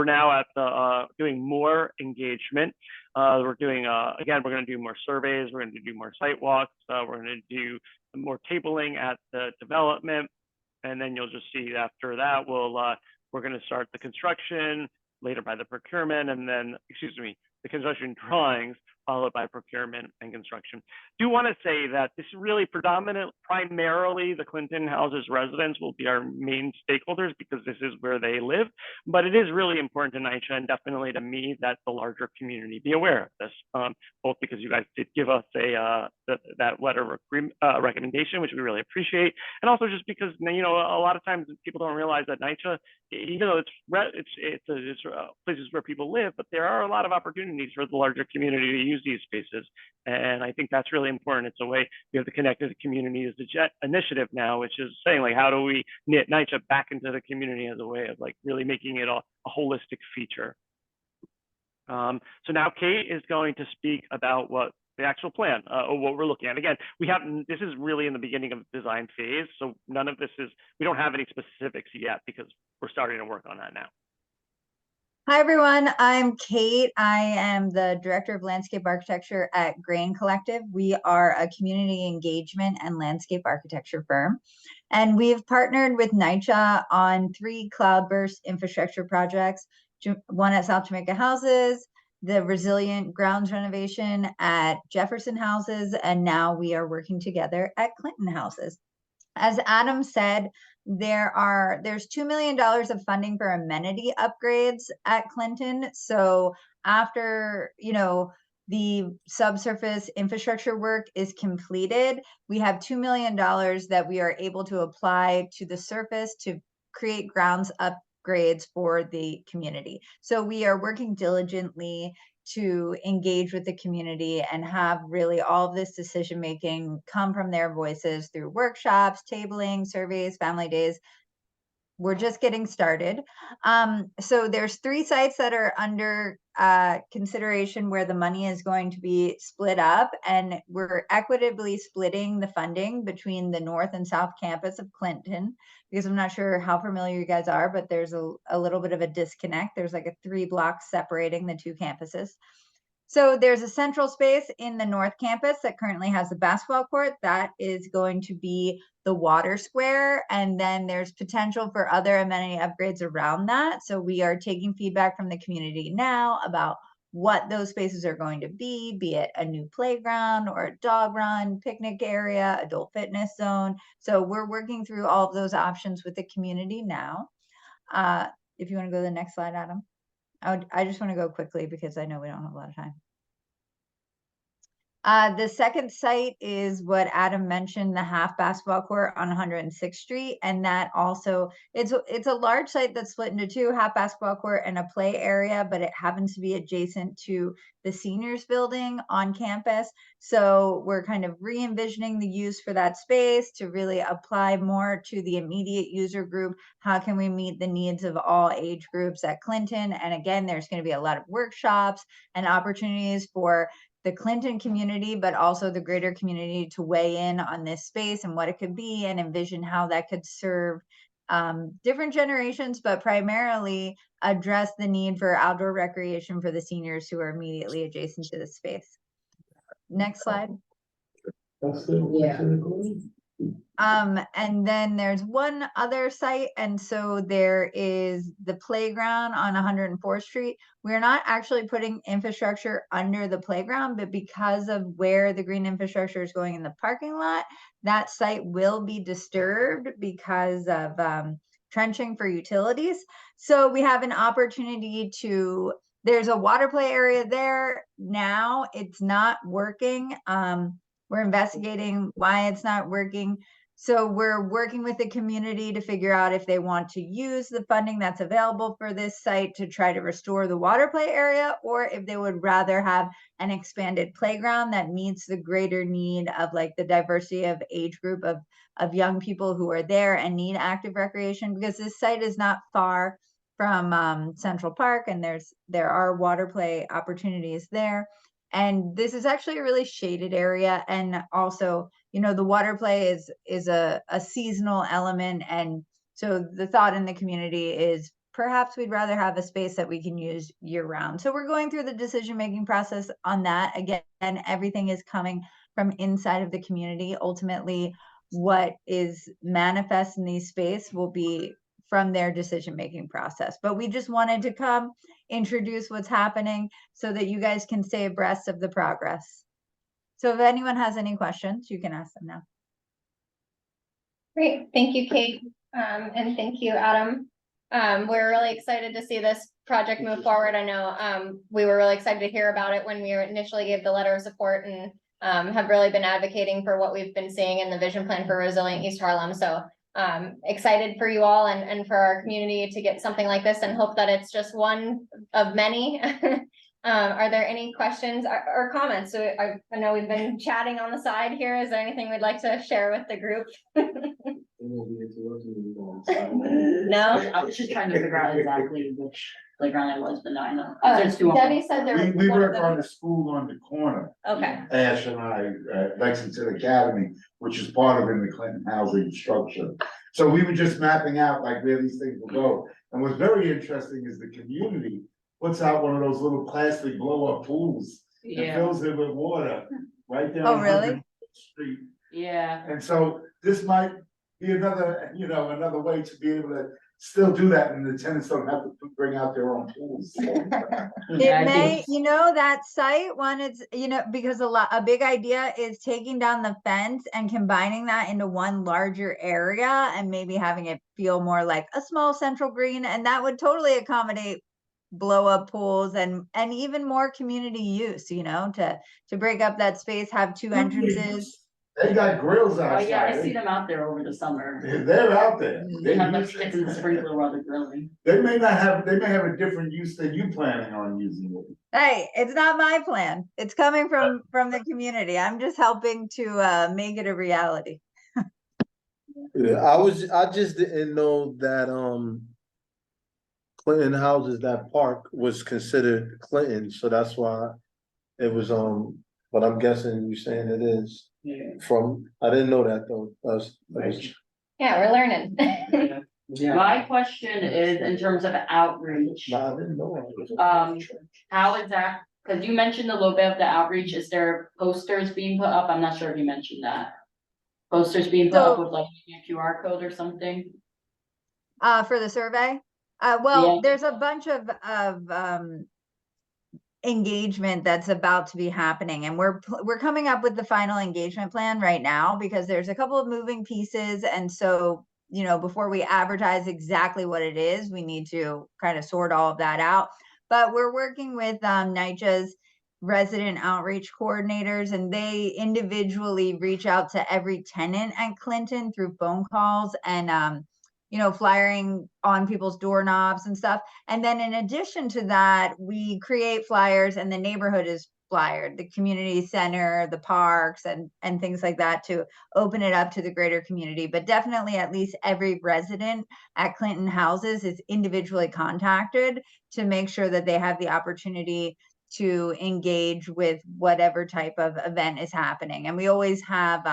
now at doing more engagement. We're doing again. We're going to do more surveys. We're going to do more site walks. We're going to do more tabling at the development. And then you'll just see after that, we're going to start the construction, later by the procurement, and then, the construction drawings, followed by procurement and construction. Do want to say that this is really primarily the Clinton Houses residents will be our main stakeholders because this is where they live. But it is really important to NYCHA and definitely to me that the larger community be aware of this, both because you guys did give us that letter of recommendation, which we really appreciate, and also just because a lot of times people don't realize that NYCHA, even though it's places where people live, but there are a lot of opportunities for the larger community to use these spaces. And I think that's really important. It's a way we have to connect to the community as the JET initiative now, which is saying how do we knit NYCHA back into the community as a way of really making it a holistic feature. So now Kate is going to speak about what the actual plan of what we're looking at. Again, this is really in the beginning of the design phase. So none of this we don't have any specifics yet because we're starting to work on that now. Hi, everyone. I'm Kate. I am the Director of Landscape Architecture at Grain Collective. We are a community engagement and landscape architecture firm. And we've partnered with NYCHA on 3 cloudburst infrastructure projects, one at South Jamaica Houses, the resilient grounds renovation at Jefferson Houses, and now we are working together at Clinton Houses. As Adam said, there's $2 million of funding for amenity upgrades at Clinton. So after, the subsurface infrastructure work is completed, we have $2 million that we are able to apply to the surface to create grounds upgrades for the community. So we are working diligently to engage with the community and have really all of this decision making come from their voices through workshops, tabling, surveys, family days. we're just getting started. So there's 3 sites that are under consideration where the money is going to be split up, and we're equitably splitting the funding between the North and South campus of Clinton, because I'm not sure how familiar you guys are, but there's a little bit of a disconnect. There's like a 3 blocks separating the 2 campuses. So there's a central space in the North Campus that currently has the basketball court. That is going to be the water square. And then there's potential for other amenity upgrades around that. So we are taking feedback from the community now about what those spaces are going to be it a new playground or a dog run, picnic area, adult fitness zone. So we're working through all of those options with the community now. If you want to go to the next slide, Adam. I just want to go quickly because I know we don't have a lot of time. The second site is what Adam mentioned, the half basketball court on 106th Street. And that also, it's a large site that's split into 2, half basketball court and a play area, but it happens to be adjacent to the seniors building on campus. So we're kind of re-envisioning the use for that space to really apply more to the immediate user group. How can we meet the needs of all age groups at Clinton? And again, there's going to be a lot of workshops and opportunities for the Clinton community, but also the greater community to weigh in on this space and what it could be, and envision how that could serve different generations, but primarily address the need for outdoor recreation for the seniors who are immediately adjacent to the space. Next slide. And then there's one other site, and so there is the playground on 104th Street. We're not actually putting infrastructure under the playground, but because of where the green infrastructure is going in the parking lot, that site will be disturbed because of trenching for utilities. So we have an opportunity to, there's a water play area there now. It's not working. We're investigating why it's not working. So we're working with the community to figure out if they want to use the funding that's available for this site to try to restore the water play area, or if they would rather have an expanded playground that meets the greater need of like the diversity of age group of young people who are there and need active recreation, because this site is not far from Central Park, and there are water play opportunities there. And this is actually a really shaded area. And also, you know, the water play is a seasonal element. And so the thought in the community is perhaps we'd rather have a space that we can use year round. So we're going through the decision-making process on that. Again, everything is coming from inside of the community. Ultimately, what is manifest in these space will be from their decision-making process. But we just wanted to come introduce what's happening so that you guys can stay abreast of the progress. So if anyone has any questions, you can ask them now. Great, thank you, Kate, and thank you, Adam. We're really excited to see this project move forward. I know we were really excited to hear about it when we initially gave the letter of support, and have really been advocating for what we've been seeing in the vision plan for resilient East Harlem. So excited for you all and for our community to get something like this, and hope that it's just one of many. Are there any questions or comments? So I know we've been chatting on the side here. Is there anything we'd like to share with the group? No? I was just trying to figure out exactly which playground it was, but no, I know. There's 2 Debbie said there was We one of work them. on the school on the corner. Okay, Ash and I, Lexington Academy, which is part of in the Clinton housing structure. So we were just mapping out like where these things will go. And what's very interesting is the community puts out one of those little plastic blow-up pools and Yeah, fills it with water right down. Oh, really? 100th Street. yeah. And so this might be another, you know, another way to be able to still do that, and the tenants don't have to bring out their own pools. Yeah, It I may, think- you know, that site one, it's, you know, because a big idea is taking down the fence and combining that into one larger area and maybe having it feel more like a small central green, and that would totally accommodate blow up pools and even more community use, you know, to break up that space, have 2 entrances. They got grills Oh, outside. yeah, I see them out there over the summer. They're out there. They have the use it. kids in the sprinkler while they're grilling. They may have a different use than you planning on using it. Hey, it's not my plan. It's coming from the community. I'm just helping to make it a reality. Yeah, I just didn't know that, Clinton houses, that park was considered Clinton, so that's why it was, but I'm guessing you're saying it is I didn't know that though. Yeah, we're learning. My question is in terms of outreach, Nah, I didn't know. It was a Um, church. how is that? Cause you mentioned a little bit of the outreach. Is there posters being put up? I'm not sure if you mentioned that. Posters being put up So- with like a QR code or something? For the survey? Yeah. Well, there's a bunch of, engagement that's about to be happening, and we're coming up with the final engagement plan right now because there's a couple of moving pieces, and so, you know, before we advertise exactly what it is, we need to kind of sort all of that out. But we're working with NYCHA's resident outreach coordinators, and they individually reach out to every tenant at Clinton through phone calls and you know, flyering on people's doorknobs and stuff. And then in addition to that, we create flyers and the neighborhood is flyered, the community center, the parks and things like that to open it up to the greater community. But definitely at least every resident at Clinton houses is individually contacted to make sure that they have the opportunity to engage with whatever type of event is happening. And we always have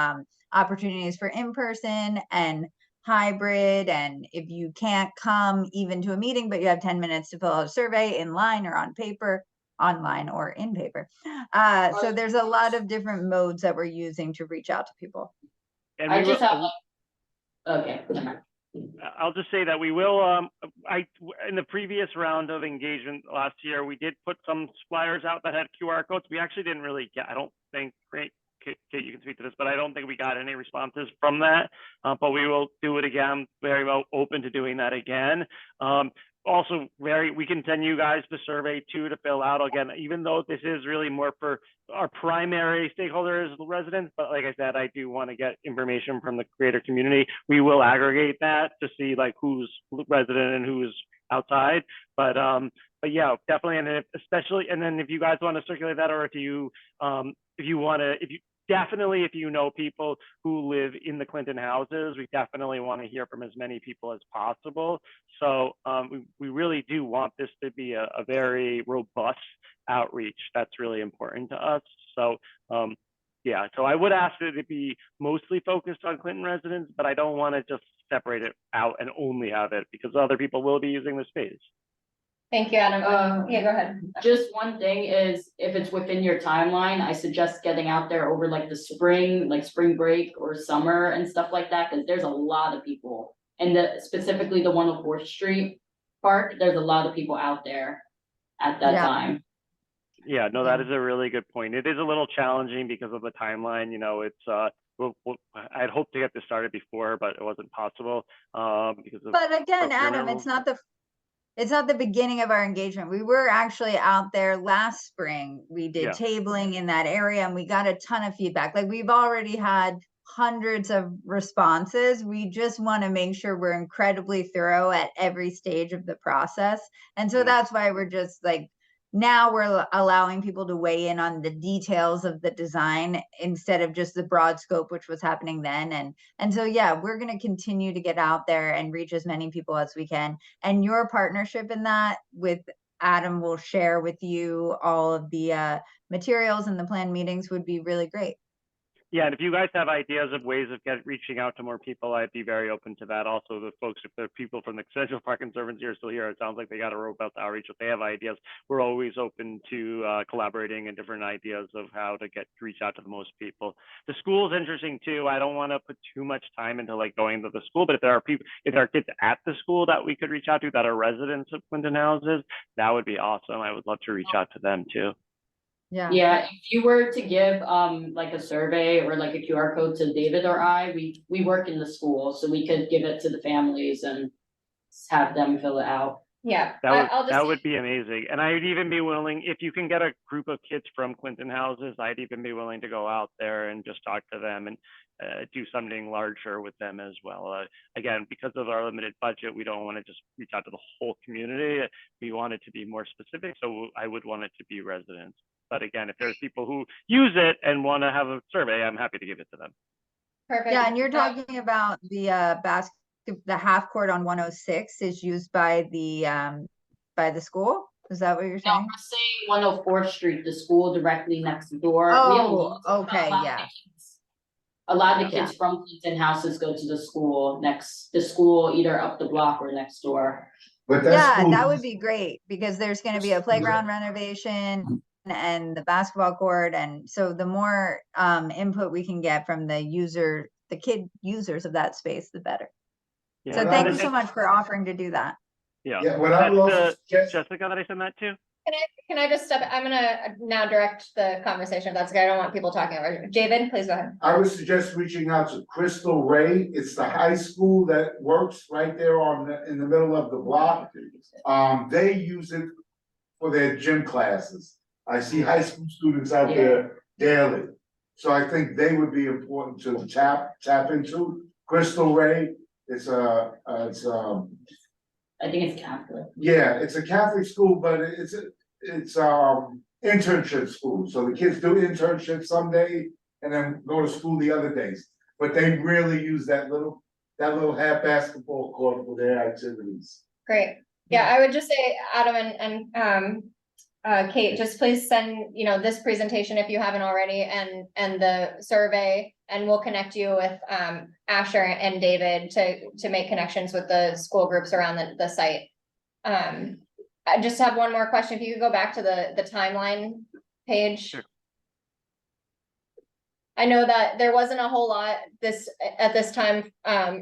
opportunities for in-person and hybrid, and if you can't come even to a meeting, but you have 10 minutes to fill out a survey in line or on paper, online or in paper. So there's a lot of different modes that we're using to reach out to people. And I we just will, have okay. never mind. I'll just say that we will, in the previous round of engagement last year, we did put some flyers out that had QR codes. We actually didn't really get, I don't think, great, Kate, you can speak to this, but I don't think we got any responses from that. But we will do it again, very well open to doing that again. Also, we can send you guys the survey too to fill out again, even though this is really more for our primary stakeholders, residents. But like I said, I do want to get information from the greater community. We will aggregate that to see like who's resident and who's outside. But yeah, definitely, and especially, and then if you guys want to circulate that, or if you definitely, if you know people who live in the Clinton houses, we definitely want to hear from as many people as possible. So we really do want this to be a very robust outreach. That's really important to us. So yeah, so I would ask that it be mostly focused on Clinton residents, but I don't want to just separate it out and only have it because other people will be using the space. Thank you, Adam. Yeah, go ahead. Just one thing is, if it's within your timeline, I suggest getting out there over like the spring, like spring break or summer and stuff like that, because there's a lot of people. And specifically the 104th Street Park, there's a lot of people out there at that time. Yeah, no, that is a really good point. It is a little challenging because of the timeline. You know, it's I'd hoped to get this started before, but it wasn't possible because of. But again, Adam, it's not the beginning of our engagement. We were actually out there last spring. We did tabling in that area and we got a ton of feedback. Like we've already had hundreds of responses. We just want to make sure we're incredibly thorough at every stage of the process. And so that's why we're just like, now we're allowing people to weigh in on the details of the design instead of just the broad scope, which was happening then. And so, yeah, we're going to continue to get out there and reach as many people as we can. And your partnership in that with Adam will share with you all of the materials and the planned meetings would be really great. Yeah, and if you guys have ideas of ways of reaching out to more people, I'd be very open to that. Also, the folks, if the people from the Central Park Conservancy are still here, it sounds like they got a robust outreach. If they have ideas, we're always open to collaborating and different ideas of how to reach out to the most people. The school's interesting too. I don't want to put too much time into like going to the school, but if there are kids at the school that we could reach out to that are residents of Clinton houses, that would be awesome. I would love to reach out to them too. Yeah, if you were to give like a survey or like a QR code to David or I, we work in the school, so we could give it to the families and have them fill it out. Yeah, that would be amazing. And I'd even be willing, if you can get a group of kids from Clinton houses, I'd even be willing to go out there and just talk to them and do something larger with them as well. Again, because of our limited budget, we don't want to just reach out to the whole community. We want it to be more specific, so I would want it to be residents. But again, if there's people who use it and want to have a survey, I'm happy to give it to them. Perfect. Yeah, and you're talking about the the half court on 106 is used by the school? Is that what you're No, saying? we're saying 104th Street, the school directly next door. We don't Oh, use it, but okay, a lot of yeah. the kids- A lot of the Yeah. kids from Clinton houses go to the school either up the block or next door. But Yeah, school- that would be great because there's gonna be a playground renovation and the basketball court. And so the more input we can get from the kid users of that space, the better. Yeah. So thank you so much for offering to do that. Yeah. Yeah, what I would also suggest, Jessica that I sent that to? Can I just step, I'm gonna now direct the conversation. If that's okay. I don't want people talking over. David, please go ahead. I would suggest reaching out to Crystal Ray. It's the high school that works right there in the middle of the block. They use it for their gym classes. I see high school students out there daily. So I think they would be important to tap into. Crystal Ray, it's I think it's Catholic. yeah, it's a Catholic school, but it's internship school. So the kids do internships someday and then go to school the other days. But they really use that little half basketball court for their activities. Great. Yeah, I would just say, Adam and Kate, just please send, this presentation if you haven't already and the survey, and we'll connect you with Asher and David to make connections with the school groups around the site. I just have one more question. If you could go back to the timeline page. Sure. I know that there wasn't a whole lot at this time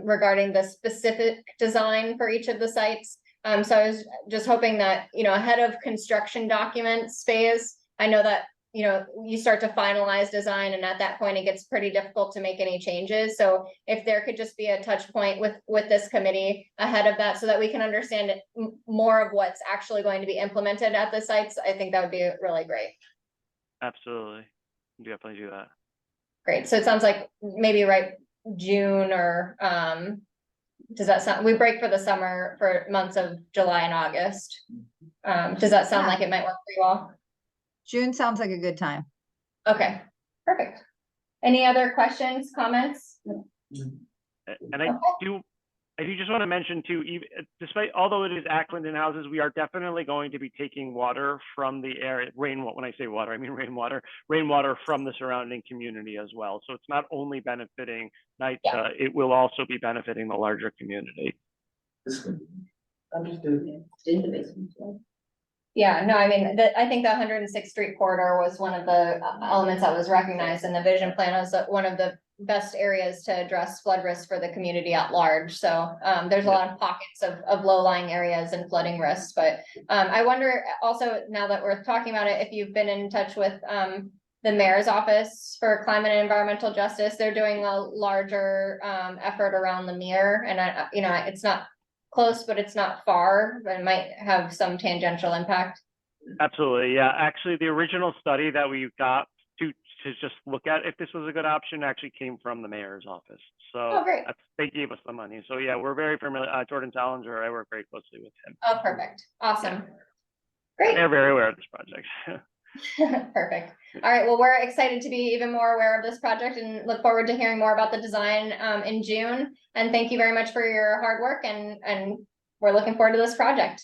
regarding the specific design for each of the sites. So I was just hoping that, ahead of construction documents phase, I know that, you start to finalize design, and at that point it gets pretty difficult to make any changes. So if there could just be a touch point with this committee ahead of that so that we can understand more of what's actually going to be implemented at the sites, I think that would be really great. Absolutely. Definitely do that. Great. So it sounds like maybe June or, does that sound, we break for the summer for months of July and August. Does that sound like it might work for you all? June sounds like a good time. Okay, perfect. Any other questions, comments? And I do just want to mention too, even despite, although it is at Clinton houses, we are definitely going to be taking water from the area, when I say water, I mean rainwater from the surrounding community as well. So it's not only benefiting NYCHA, it will also be benefiting the larger community. Understood. In the basement. Yeah, no, I mean, I think the 106th Street corridor was one of the elements that was recognized in the vision plan as one of the best areas to address flood risk for the community at large. So there's a lot of pockets of low-lying areas and flooding risks. But I wonder also, now that we're talking about it, if you've been in touch with the mayor's office for climate and environmental justice. They're doing a larger effort around the mirror, and it's not close, but it's not far, but it might have some tangential impact. Absolutely, yeah. Actually, the original study that we got to just look at if this was a good option actually came from the mayor's office. So they gave us the money. So yeah, we're very familiar. Jordan Salinger, I work very closely with him. Oh, perfect. Awesome. Great. They're very aware of this project. Perfect. All right. Well, we're excited to be even more aware of this project and look forward to hearing more about the design in June. And thank you very much for your hard work. And we're looking forward to this project.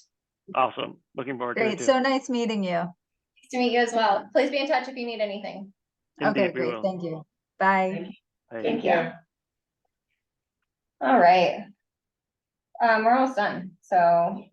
Awesome. Looking forward to it. Great. So nice meeting you. Nice to meet you as well. Please be in touch if you need anything. Indeed, okay, great. Thank you. Bye. Thank you. All right. We're almost done. So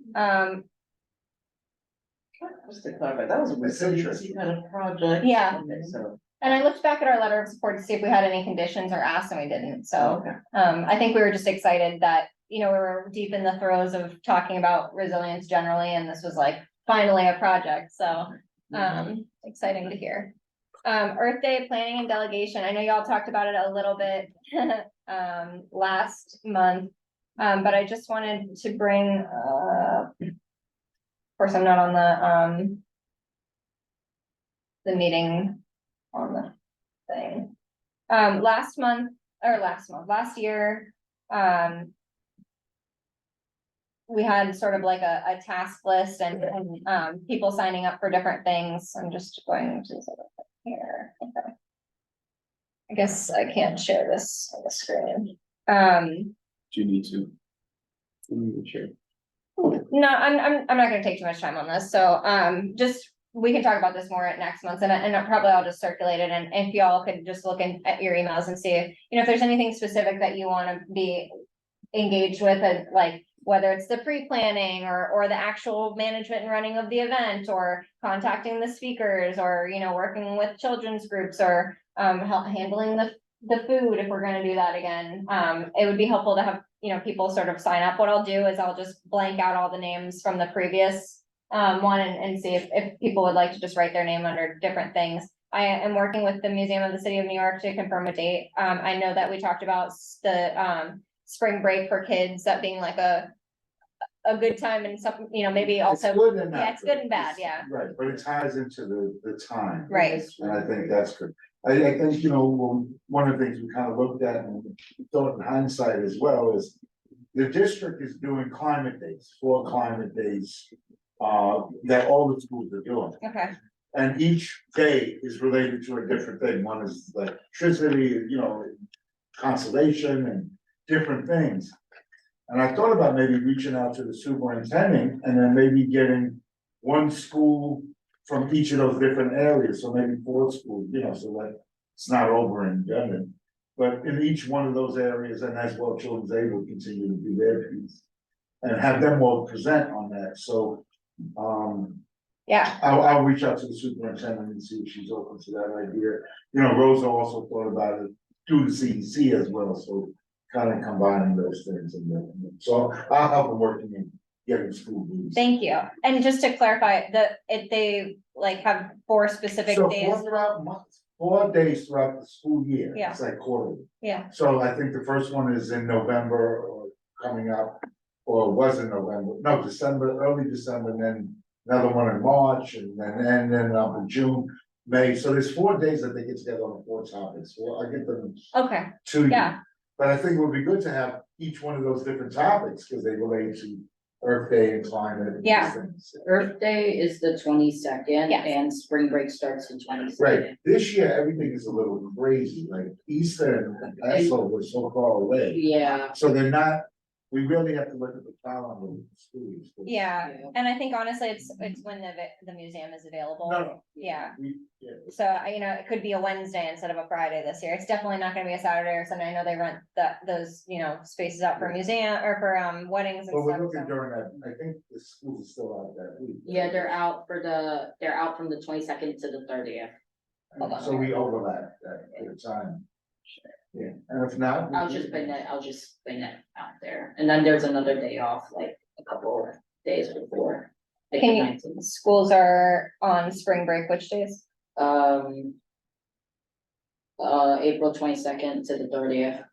Just to clarify, that was a resiliency kind of project. Yeah. Okay, so. and I looked back at our letter of support to see if we had any conditions or asked, and we didn't. So I think we were just excited that, we were deep in the throes of talking about resilience generally, and this was like finally a project. So exciting to hear. Earth Day planning and delegation. I know y'all talked about it a little bit last month, but I just wanted to bring of course, I'm not on the meeting on the thing. Last year, we had sort of like a task list and people signing up for different things. I'm just going to here. Okay. I guess I can't share this on the screen. Do you need to? Sure. No, I'm not gonna take too much time on this, so, just, we can talk about this more at next month, and probably I'll just circulate it, and if y'all could just look at your emails and see if, if there's anything specific that you wanna be engaged with, and like, whether it's the pre-planning, or the actual management and running of the event, or contacting the speakers, or, working with children's groups, or, handling the food, if we're gonna do that again, it would be helpful to have, people sort of sign up. What I'll do is I'll just blank out all the names from the previous one, and see if people would like to just write their name under different things. I am working with the Museum of the City of New York to confirm a date. I know that we talked about the spring break for kids, that being like a good time, and some, maybe also, It's good and not yeah, it's good and bad, It's- yeah. Right, but it ties into the time. Right. And I think that's good. I think, one of the things we kind of looked at and thought in hindsight as well is the district is doing climate days, 4 climate days, that all the schools are doing. Okay, And each day is related to a different thing. One is electricity, conservation and different things. And I thought about maybe reaching out to the superintendent and then maybe getting one school from each of those different areas, so maybe 4 schools, so that it's not over in Devon. But in each one of those areas, and as well, Children's Aid will continue to do their piece. And have them all present on that, so, yeah, I'll reach out to the superintendent and see if she's open to that idea. Rosa also thought about it through the CEC as well, so kind of combining those things, and so I'll help them working in getting school meetings. thank you. And just to clarify, if they like have 4 specific So days. 4 throughout months, 4 days throughout the school year. Yeah. It's like quarterly. Yeah, So I think the first one is in November or coming up, or was in November, no, December, early December, and then another one in March, and then up in June, May. So there's 4 days that they get together on 4 topics. Well, I get them okay, to you. yeah, But I think it would be good to have each one of those different topics, because they relate to Earth Day and climate and these Yeah. things. Earth Day is the 22nd, Yes. and spring break starts the 22nd. Right, this year, everything is a little crazy, like Easter and Passover was so far away. Yeah, So they're not, we really have to look at the calendar of the schools. yeah, and I think honestly, it's when the museum is available. No. Yeah. Yeah. So, it could be a Wednesday instead of a Friday this year. It's definitely not gonna be a Saturday or Sunday. I know they rent those, spaces out for museum or for weddings and But we're stuff. looking So. during that, I think the schools are still out that week. yeah, they're out from the 22nd to the 30th. Hold on. So we overlap that time. Yeah, and if not. I'll just put it out there, and then there's another day off, like a couple of days before. Like the Can you, 19th. schools are on spring break, which days? April 22nd to the 30th.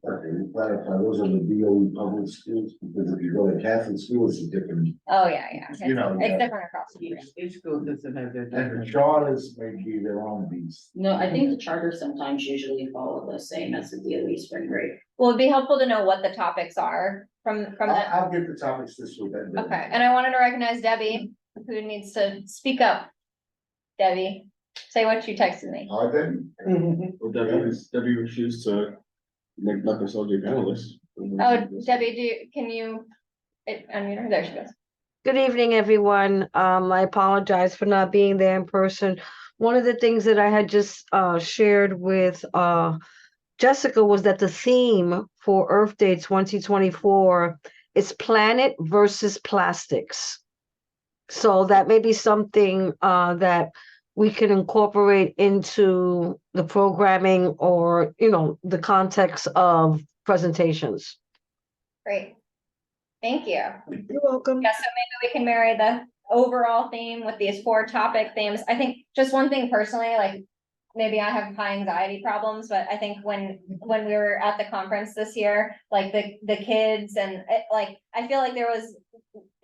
Okay, we clarify, those are the DOE public schools, because if you go to Catholic school, it's a different, Oh, yeah, yeah. It's You know, yeah. different across the board. Each school doesn't have their. and the charters may be their own beast. No, I think the charters sometimes usually follow the same as the DOE spring break. Well, it'd be helpful to know what the topics are from that. I'll get the topics this week. Okay, and I wanted to recognize Debbie, who needs to speak up. Debbie, say what you texted me. Are they? Well, Debbie refused to make Dr. Soldier panelist. Oh, Debbie, can you, unmute her? There she goes. Good evening, everyone. I apologize for not being there in person. One of the things that I had just shared with Jessica was that the theme for Earth Day 2024 is planet versus plastics. So that may be something that we can incorporate into the programming or, the context of presentations. Great. Thank you. You're welcome. Yeah, so maybe we can marry the overall theme with these 4 topic themes. I think just one thing personally, like maybe I have high anxiety problems, but I think when we were at the conference this year, like the kids and I feel like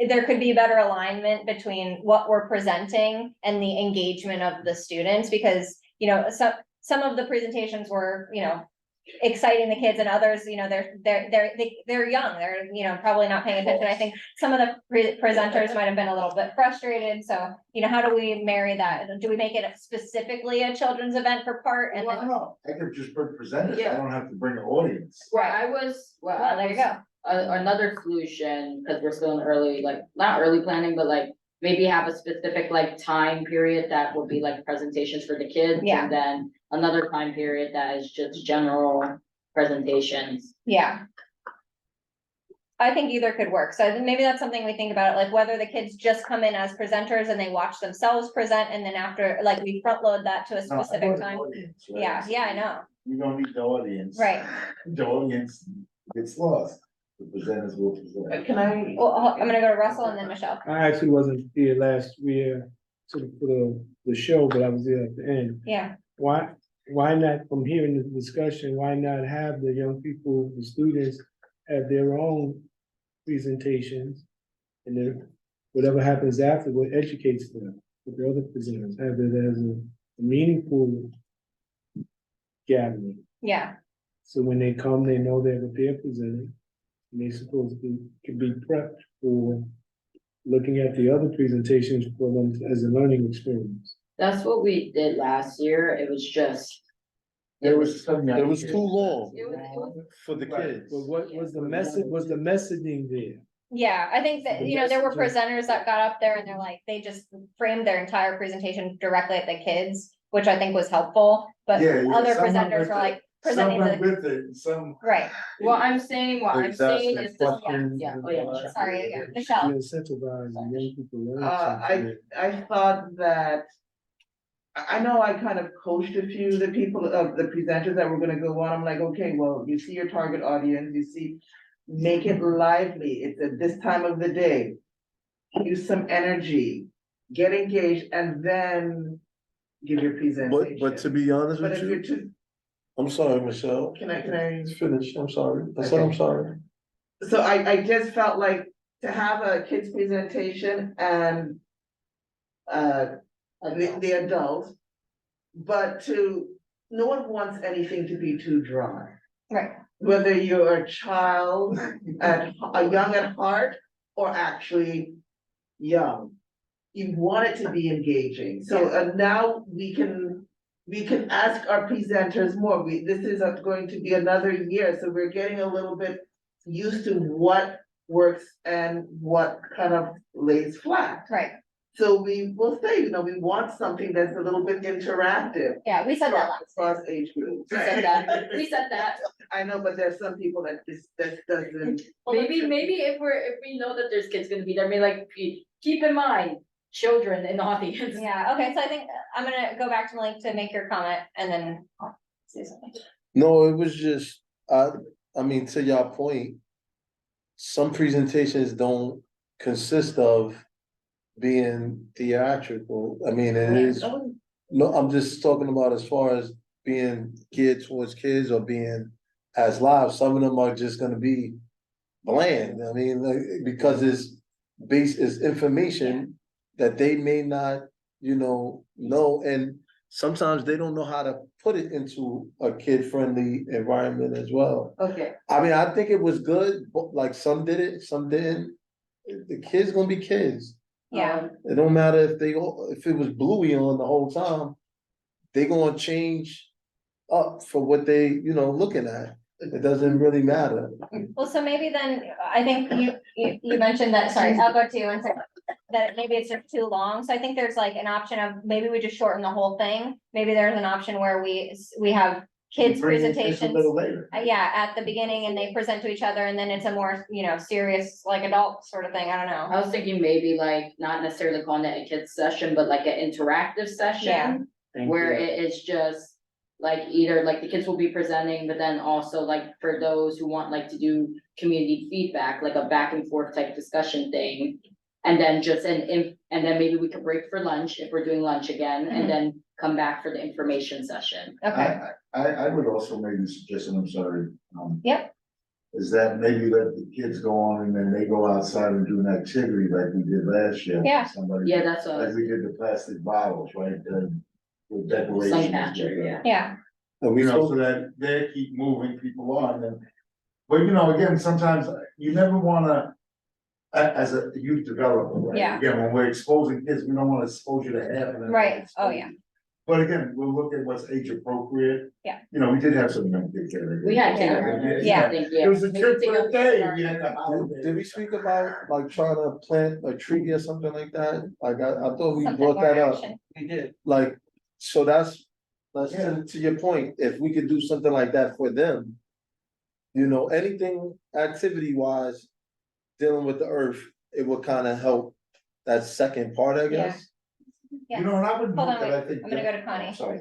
there could be better alignment between what we're presenting and the engagement of the students, because, some of the presentations were, exciting the kids, and others, they're young, they're, probably not paying attention. I think some of the presenters might have been a little bit frustrated, so, how do we marry that? Do we make it specifically a children's event for part and Well, I then? don't know, I could just bring presenters, I Yeah. don't have to bring an audience. Well, Well, there you go. Another solution, because we're still in early, like, not early planning, but like, maybe have a specific like time period that would be like presentations for the kids. Yeah. And then another time period that is just general presentations. Yeah. I think either could work. So I think maybe that's something we think about, like whether the kids just come in as presenters and they watch themselves present, and then after, like, we front load that to a No, I specific want an time. audience, right? Yeah, I know. You don't need the audience. Right. The audience gets lost, the presenters will present. Can I? Well, I'm gonna go to Russell and then Michelle. I actually wasn't here last year for the show, but I was there at the end. Yeah. Why not, from hearing the discussion, why not have the young people, the students, have their own presentations? And then whatever happens afterward educates them with the other presenters, have it as a meaningful gathering. Yeah. So when they come, they know that what they're presenting, and they're supposed to can be prepped for looking at the other presentations for them as a learning experience. That's what we did last year. It was just. It was too long It was for the kids. But what was the message, was the messaging there? Yeah, I think that, there were presenters that got up there and they're like, they just framed their entire presentation directly at the kids, which I think was helpful, but Yeah, yeah, other some went presenters with were it. like Some presenting went to with it, some. right. What I'm saying is this, questions yeah, and oh yeah, all that. Michelle. Sorry, To Michelle. incentivize the young people to learn I something. thought that. I know I kind of coached a few of the people, of the presenters that were gonna go on. I'm like, okay, well, you see your target audience, you see, make it lively. It's at this time of the day. Use some energy, get engaged, and then give your presentation. But to be honest But with if you're you, too, I'm sorry, Michelle. can I? Finish, I'm sorry. I said I'm Okay. sorry. So I just felt like to have a kid's presentation and the adult, but no one wants anything to be too dry. Right. Whether you're a child a young at heart or actually young. You want it to be engaging. So now we can ask our presenters more. This is going to be another year, so we're getting a little bit used to what works and what kind of lays flat. Right. So we will say, we want something that's a little bit interactive. Yeah, we said that last. Across age groups. We said that. We said that. I know, but there's some people that doesn't. Maybe if we know that there's kids gonna be there, I mean, like, keep in mind, children in the audience. Yeah, okay, so I think I'm gonna go back to Malik to make your comment and then I'll say something. No, it was just, I mean, to your point, some presentations don't consist of being theatrical. I mean, it is, no, I'm just talking about as far as being geared towards kids or being as live. Some of them are just gonna be bland. I mean, like, because it's information that they may not, know, and sometimes they don't know how to put it into a kid-friendly environment as well. Okay. I mean, I think it was good, but like some did it, some didn't. The kids gonna be kids. Yeah. It don't matter if it was Bluey on the whole time, they gonna change up for what they, looking at. It doesn't really matter. Well, so maybe then, I think you mentioned that, sorry, I'll go to you and say that maybe it's just too long. So I think there's like an option of maybe we just shorten the whole thing. Maybe there's an option where we have kids Bring it just a presentations. little later. Yeah, at the beginning, and they present to each other, and then it's a more, serious, like adult sort of thing. I don't know. I was thinking maybe like, not necessarily calling it a kids session, but like an interactive session. Where it is just like either like the kids will be presenting, but then also like for those who want like to do community feedback, like a back and forth type discussion thing. And then and then maybe we could break for lunch if we're doing lunch again, and then come back for the information session. Okay. I would also maybe suggest, and I'm sorry. Yep. Is that maybe let the kids go on and then they go outside and do an activity like we did last year. Yeah. Somebody. Yeah, that's what. Like we did the plastic bottles, right? With decorations. Sun catcher, yeah. Yeah. And we You know, spoke- so that they keep moving people on and, but you know, again, sometimes you never wanna. As a youth developer, right? Yeah. Again, when we're exposing kids, we don't wanna expose you to half of them. Right, oh, yeah. But again, we'll look at what's age appropriate. Yeah. You know, we did have some young kids there. We had Yeah. kindergarten. Yeah. I think, yeah. It was a Maybe trip it's a for young the day, kindergarten. we had the holiday. Did we speak about like trying to plant a tree or something like that? Like I thought we Something brought more that up. action. We did. Like, so that's to your point, if we could do something like that for them. You know, anything activity wise, dealing with the earth, it would kind of help that second part, I guess. Yeah. You know, and I would. Hold on, note that wait, I think I'm gonna that- go to Connie. Sorry.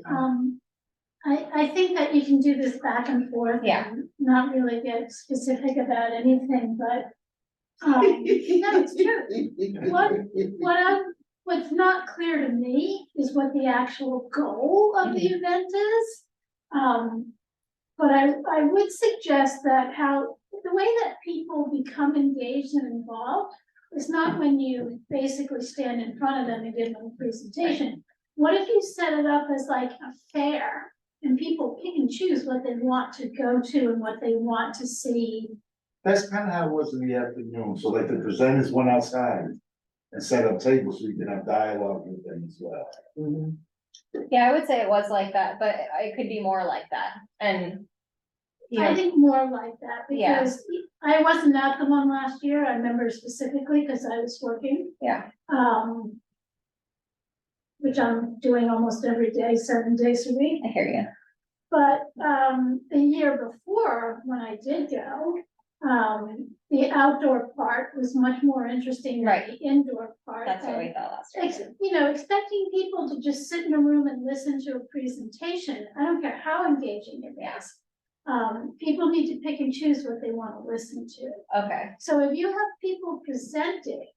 I think that you can do this back and forth. Yeah. And not really get specific about anything, but, no, it's true. What's not clear to me is what the actual goal of the event is. But I would suggest that the way that people become engaged and involved is not when you basically stand in front of them and give them a presentation. What if you set it up as like a fair and people pick and choose what they want to go to and what they want to see? That's kind of how it was in the afternoon, so like the presenters went outside and set up tables so you can have dialogue with them as well. Yeah, I would say it was like that, but it could be more like that, and. You I know, think more like that, Yeah. because I wasn't at the one last year, I remember specifically because I was working. Yeah. Which I'm doing almost every day, 7 days a week. I hear you. But the year before, when I did go, the outdoor part was much more interesting than Right. the indoor part. That's what we And thought last year. you know, expecting people to just sit in a room and listen to a presentation, I don't care how engaging it is. People need to pick and choose what they want to listen to. Okay, So if you have people presenting,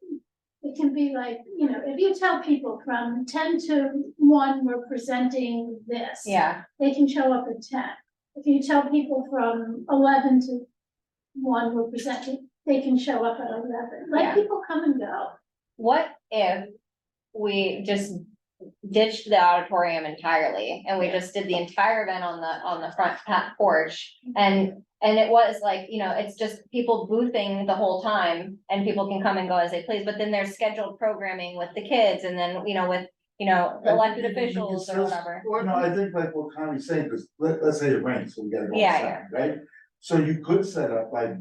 it can be like, you know, if you tell people from 10 to 1, we're presenting this. yeah, They can show up at 10. If you tell people from 11 to 1, we're presenting, they can show up at 11. Yeah. Let people come and go. what if we just ditched the auditorium entirely, and we just did the entire event on the front porch, and it was like, you know, it's just people boothing the whole time, and people can come and go as they please, but then there's scheduled programming with the kids, and then, you know, with, you know, elected officials or whatever. You know, I think like what Connie's saying, because let's say it rains, so we gotta go Yeah, outside, right? So you could set up like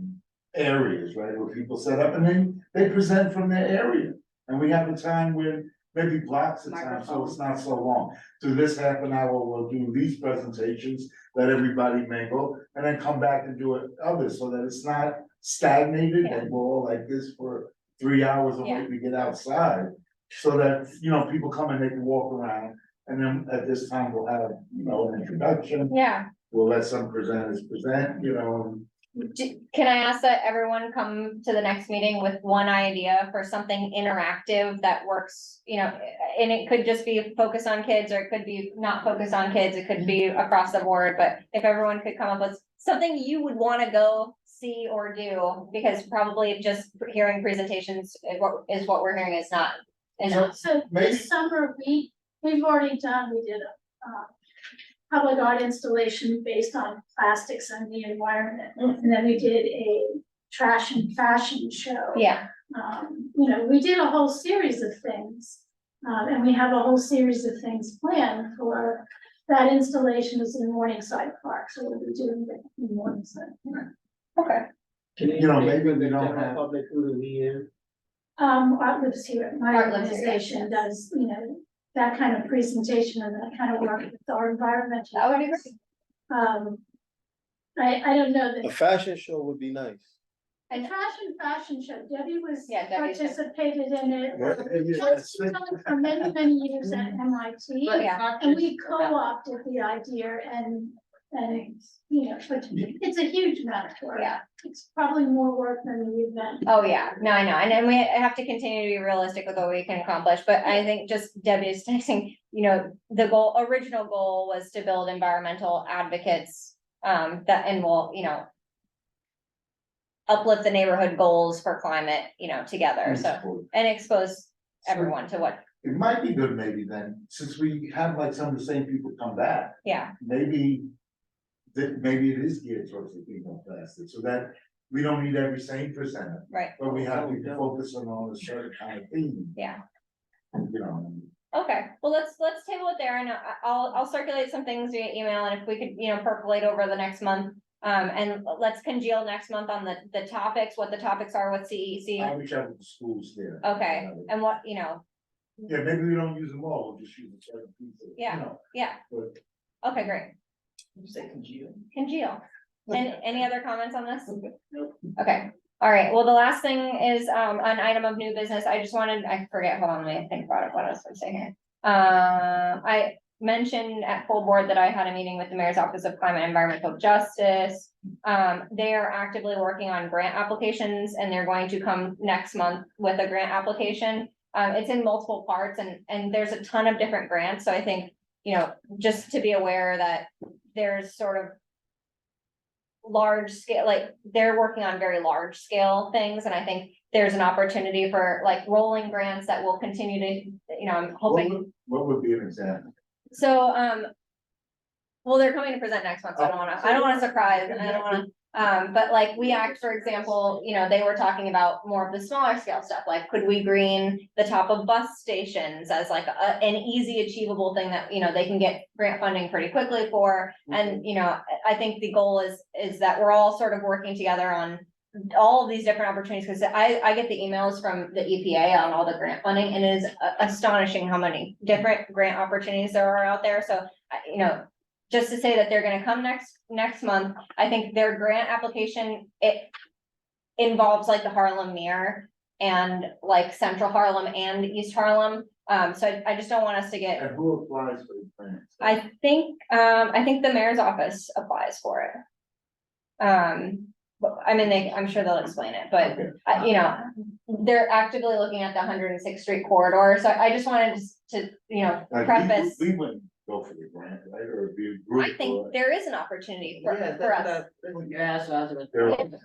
areas, right, where people set up and then they present from their area. And we have a time when maybe blocks of time, so it's not so long. So this half an hour, we'll do these presentations, let everybody mingle, and then come back and do it others, so that it's not stagnated and we're all like this for 3 hours and Yeah. waiting to get outside. So that, you know, people come and they can walk around, and then at this time we'll have, you know, an introduction. Yeah, We'll let some presenters present, you know, can I ask that everyone come to the next meeting with one idea for something interactive that works, you know, and it could just be focus on kids, or it could be not focus on kids, it could be across the board, but if everyone could come up with something you would wanna go see or do, because probably just hearing presentations is what we're hearing is not enough. So Maybe- this summer, we did a public art installation based on plastics and the environment. And then we did a trash and fashion show. Yeah, You know, we did a whole series of things. And we have a whole series of things planned for that installation is in Morningside Park, so we'll be doing it in Morningside. okay, you know, maybe we don't have. Public who do we in? Art Lives Here, my Art Lives Here, organization yes. does, you know, that kind of presentation and that kind of work with our environmental. that would be great. I don't know A that, fashion show would be nice. a trash and fashion show, Debbie was Yeah, Debbie's- participated in it. Right. She's done for many, many years at MIT, But it's Yeah. not and just we about- co-opted the idea and, you know, but it's a huge amount of work. Yeah. It's probably more work than the event. Oh, yeah, no, I know, and then we have to continue to be realistic with what we can accomplish, but I think just Debbie's saying, you know, the original goal was to build environmental advocates. That, and will, you know. Uplift the neighborhood goals for climate, you know, together, so, and expose everyone to what, It might be good maybe then, since we have like some of the same people come back, yeah, maybe that maybe it is geared towards the female plastic, so that we don't need every same presenter. Right, But we have to focus on a certain kind of theme, yeah. you know. Okay, well, let's table it there, and I'll circulate some things via email, and if we could, percolate over the next month. And let's congeal next month on the topics, what the topics are with CEC. I'll reach out to the schools there. Okay, and what, Yeah, maybe we don't use them all, we'll just use a certain piece of, you yeah, know. yeah, But okay, great. Did you say congeal? Congeal. And any other comments on this? Okay, all right, well, the last thing is an item of new business. I forget, hold on, let me think about it, what else was I saying here? I mentioned at full board that I had a meeting with the Mayor's Office of Climate and Environmental Justice. They are actively working on grant applications, and they're going to come next month with a grant application. It's in multiple parts, and there's a ton of different grants, so I think, just to be aware that there's sort of large scale, like they're working on very large scale things, and I think there's an opportunity for like rolling grants that will continue to, I'm hoping. what would be an example? So, well, they're coming to present next month, so I don't wanna surprise, and I don't wanna, but like for example, they were talking about more of the smaller scale stuff, like could we green the top of bus stations as like an easy achievable thing that, they can get grant funding pretty quickly for, and, I think the goal is that we're all sort of working together on all of these different opportunities, because I get the emails from the EPA on all the grant funding, and it is astonishing how many different grant opportunities there are out there, so, just to say that they're gonna come next month. I think their grant application, it involves like the Harlem Mirror and like Central Harlem and East Harlem. So I just don't want us to get. And who applies for the grants? I think the mayor's office applies for it. But, I mean, I'm sure they'll explain it, but they're actively looking at the 106th Street corridor. So I just wanted to, Like, preface. we wouldn't go for the grant, right, or it'd be a group. I think there is an opportunity for Yeah, us. Yeah, so I was gonna. There-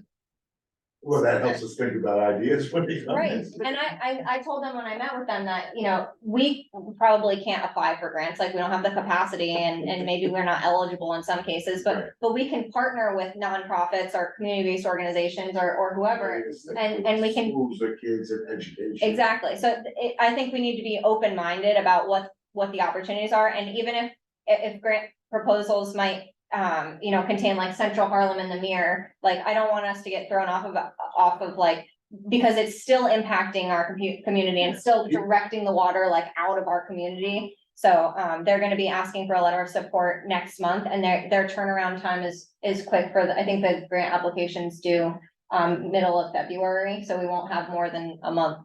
Well, that helps us think about ideas when they come in. Right, and I told them when I met with them that, we probably can't apply for grants, like we don't have the capacity and maybe we're not eligible in some cases, Right. but we can partner with nonprofits or community-based organizations or whoever. And we can. Schools or kids and education. Exactly, so I think we need to be open-minded about what the opportunities are, and even if grant proposals might contain like Central Harlem and the Mirror, like I don't want us to get thrown off of like, because it's still impacting our community and still directing the water like out of our community. So they're gonna be asking for a letter of support next month, and their turnaround time is quick I think the grant applications due middle of February, so we won't have more than a month.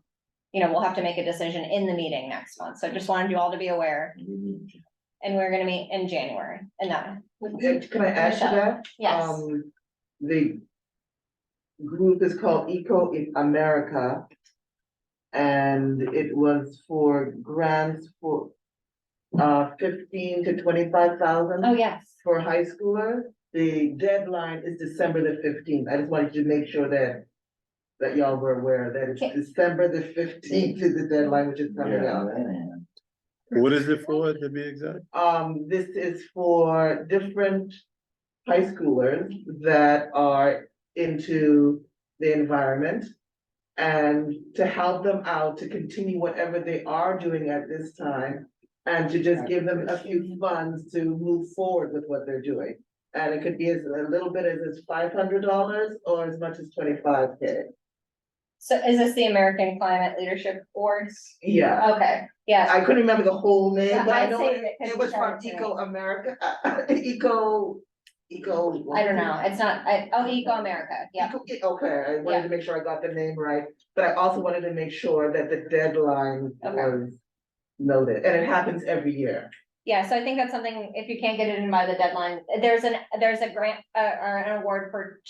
We'll have to make a decision in the meeting next month, so just wanted you all to be aware. And we're gonna meet in January, and that. Can I add to that? Yes. The group is called Eco America. And it was for grants for 15 to 25,000. Oh, yes. For high schoolers. The deadline is December the 15th. I just wanted to make sure that y'all were aware that it's December the 15th is the deadline, which is coming up. What is it for, to be exact? This is for different high schoolers that are into the environment and to help them out to continue whatever they are doing at this time and to just give them a few funds to move forward with what they're doing. And it could be as a little bit as $500 or as much as $25K. So is this the American Climate Leadership Awards? Yeah. Okay, yeah. I couldn't remember the whole name, Yeah, but I I know saved it 'cause it was you sent from it to me. Eco America, Eco. I don't know, it's not, Eco America, yeah. Okay, I wanted to make sure I got the name right, but I also wanted to make sure that the deadline was noted, and it happens every year. Yeah, so I think that's something, if you can't get it in by the deadline, there's a grant, or an award for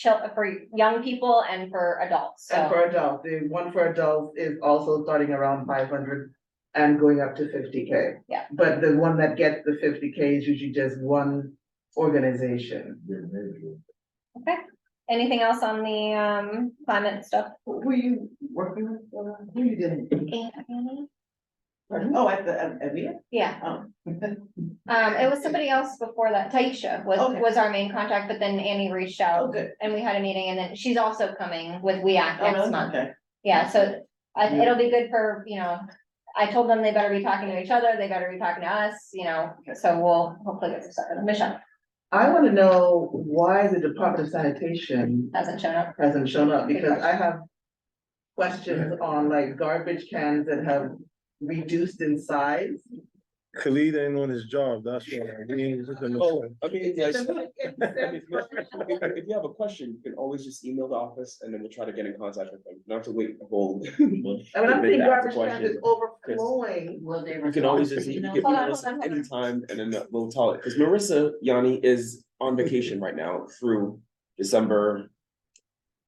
young people and for adults, And so. for adults, the one for adults is also starting around 500 and going up to 50K. Yeah. But the one that gets the 50K is usually just one organization. Okay, anything else on the climate stuff? Who are you working with? Who you didn't? Annie? Pardon? Oh, at the end? Yeah. Oh. It was somebody else before that. Taisha Okay. was our main contact, but then Annie reached out. Oh, good. And we had a meeting, and then she's also coming with WEAC next really? month. Okay. Yeah, so it'll be good for, I told them they better be talking to each other, they better be talking to us, so we'll hopefully get some stuff. Michelle I want to know why the Department of Sanitation hasn't shown up. Because I have questions on like garbage cans that have reduced in size. Khalid ain't on his job, that's why. He ain't just in the- I mean, yes. If you have a question, you can always just email the office and then we'll try to get in contact with them, not to wait the whole. I mean, I'm thinking garbage cans is overflowing. You can always just, you can email us anytime and then we'll tell it, because Marissa Yanni is on vacation right now through December.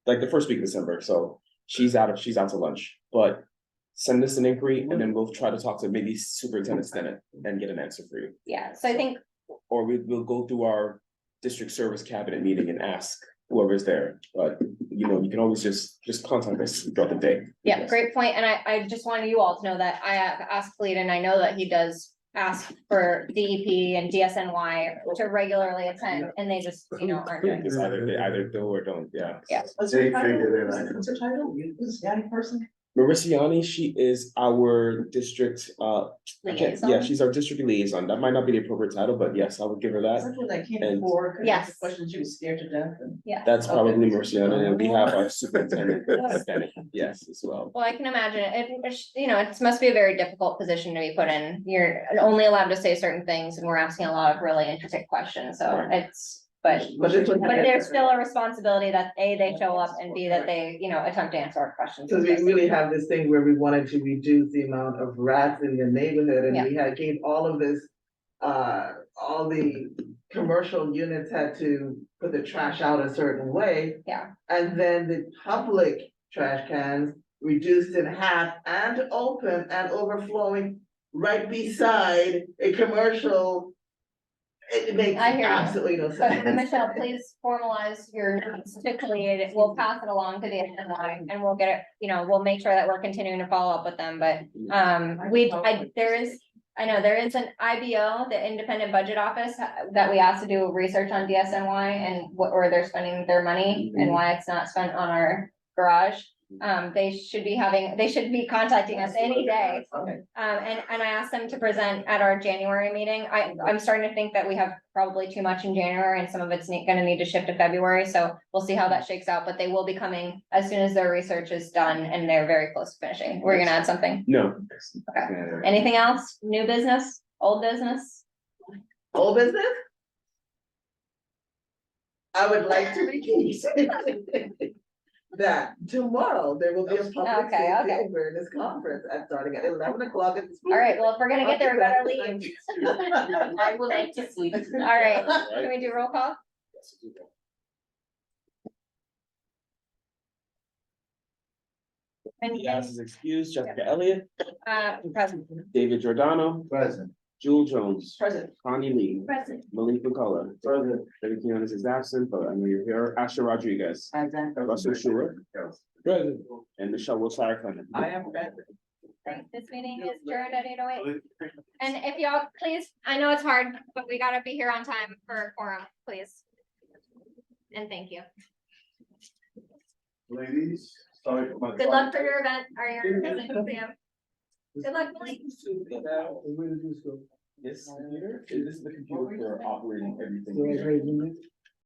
Like the first week of December, so she's out to lunch, but send us an inquiry and then we'll try to talk to maybe Superintendent Stennett and get an answer for you. Yeah, so I think, Or we'll go through our district service cabinet meeting and ask whoever's there, but you can always just contact us throughout the day. yeah, great point, and I just wanted you all to know that I have asked Khalid, and I know that he does ask for DEP and DSNY to regularly attend, and they just, aren't doing It's it. they either do or don't, yeah. Yeah. What's her title? What's her title? Who's the person? Marissa Yanni, she is our district, Liaison? she's our district liaison. That might not be the appropriate title, but yes, I would give her that. Something that came And- forward, because Yes. the question she was scared to death. And- Yeah. That's probably Okay. Marissa Yanni, and we have our superintendent, Bennett, yes, as well. Well, I can imagine it must be a very difficult position to be put in. You're only allowed to say certain things, and we're asking a lot of really intricate questions, so Right. but this one- there's still a responsibility that A, they show up, and B, that they, attempt to answer our questions. Because we really have this thing where we wanted to reduce the amount of rats in the neighborhood, and we had gave all of this. All the commercial units had to put the trash out a certain way. Yeah. And then the public trash cans reduced in half and open and overflowing right beside a commercial. It makes I hear you. absolutely no But sense. Michelle, please formalize your notes to Khalid. We'll pass it along to the SNY, and we'll get it, we'll make sure that we're continuing to follow up with them, but, there is an IBO, the Independent Budget Office, that we asked to do research on DSNY and where they're spending their money and why it's not spent on our garage. They should be contacting us any day. And I asked them to present at our January meeting. I'm starting to think that we have probably too much in January and some of it's gonna need to shift to February, so we'll see how that shakes out, but they will be coming as soon as their research is done and they're very close to finishing. We're gonna add something. No. Okay. Anything else? New business, old business? Old business? I would like to repeat that tomorrow there will be a public Okay, safety okay. awareness conference starting at 11 o'clock at the. All right, well, if we're gonna get there, we better leave. I would like to sleep. All right, can we do roll call? Diaz is excused, Jessica Elliott, Present. David Giordano, Present. Jewel Jones, Present. Connie Lee, Present. Malik McCullough, President, David Quinones is absent, but I know you're here, Asha Rodriguez, Russell Schuler, President. and Michelle Wilshire Clement. I am present. Thanks. This meeting is adjourned at 8:08. And if y'all, please, I know it's hard, but we gotta be here on time for a quorum, please. And thank you. Ladies, sorry for my. Good luck for your event, or your exam. Good luck, Malik. Where did this go? This computer, this is the computer for operating everything. So, wait a minute.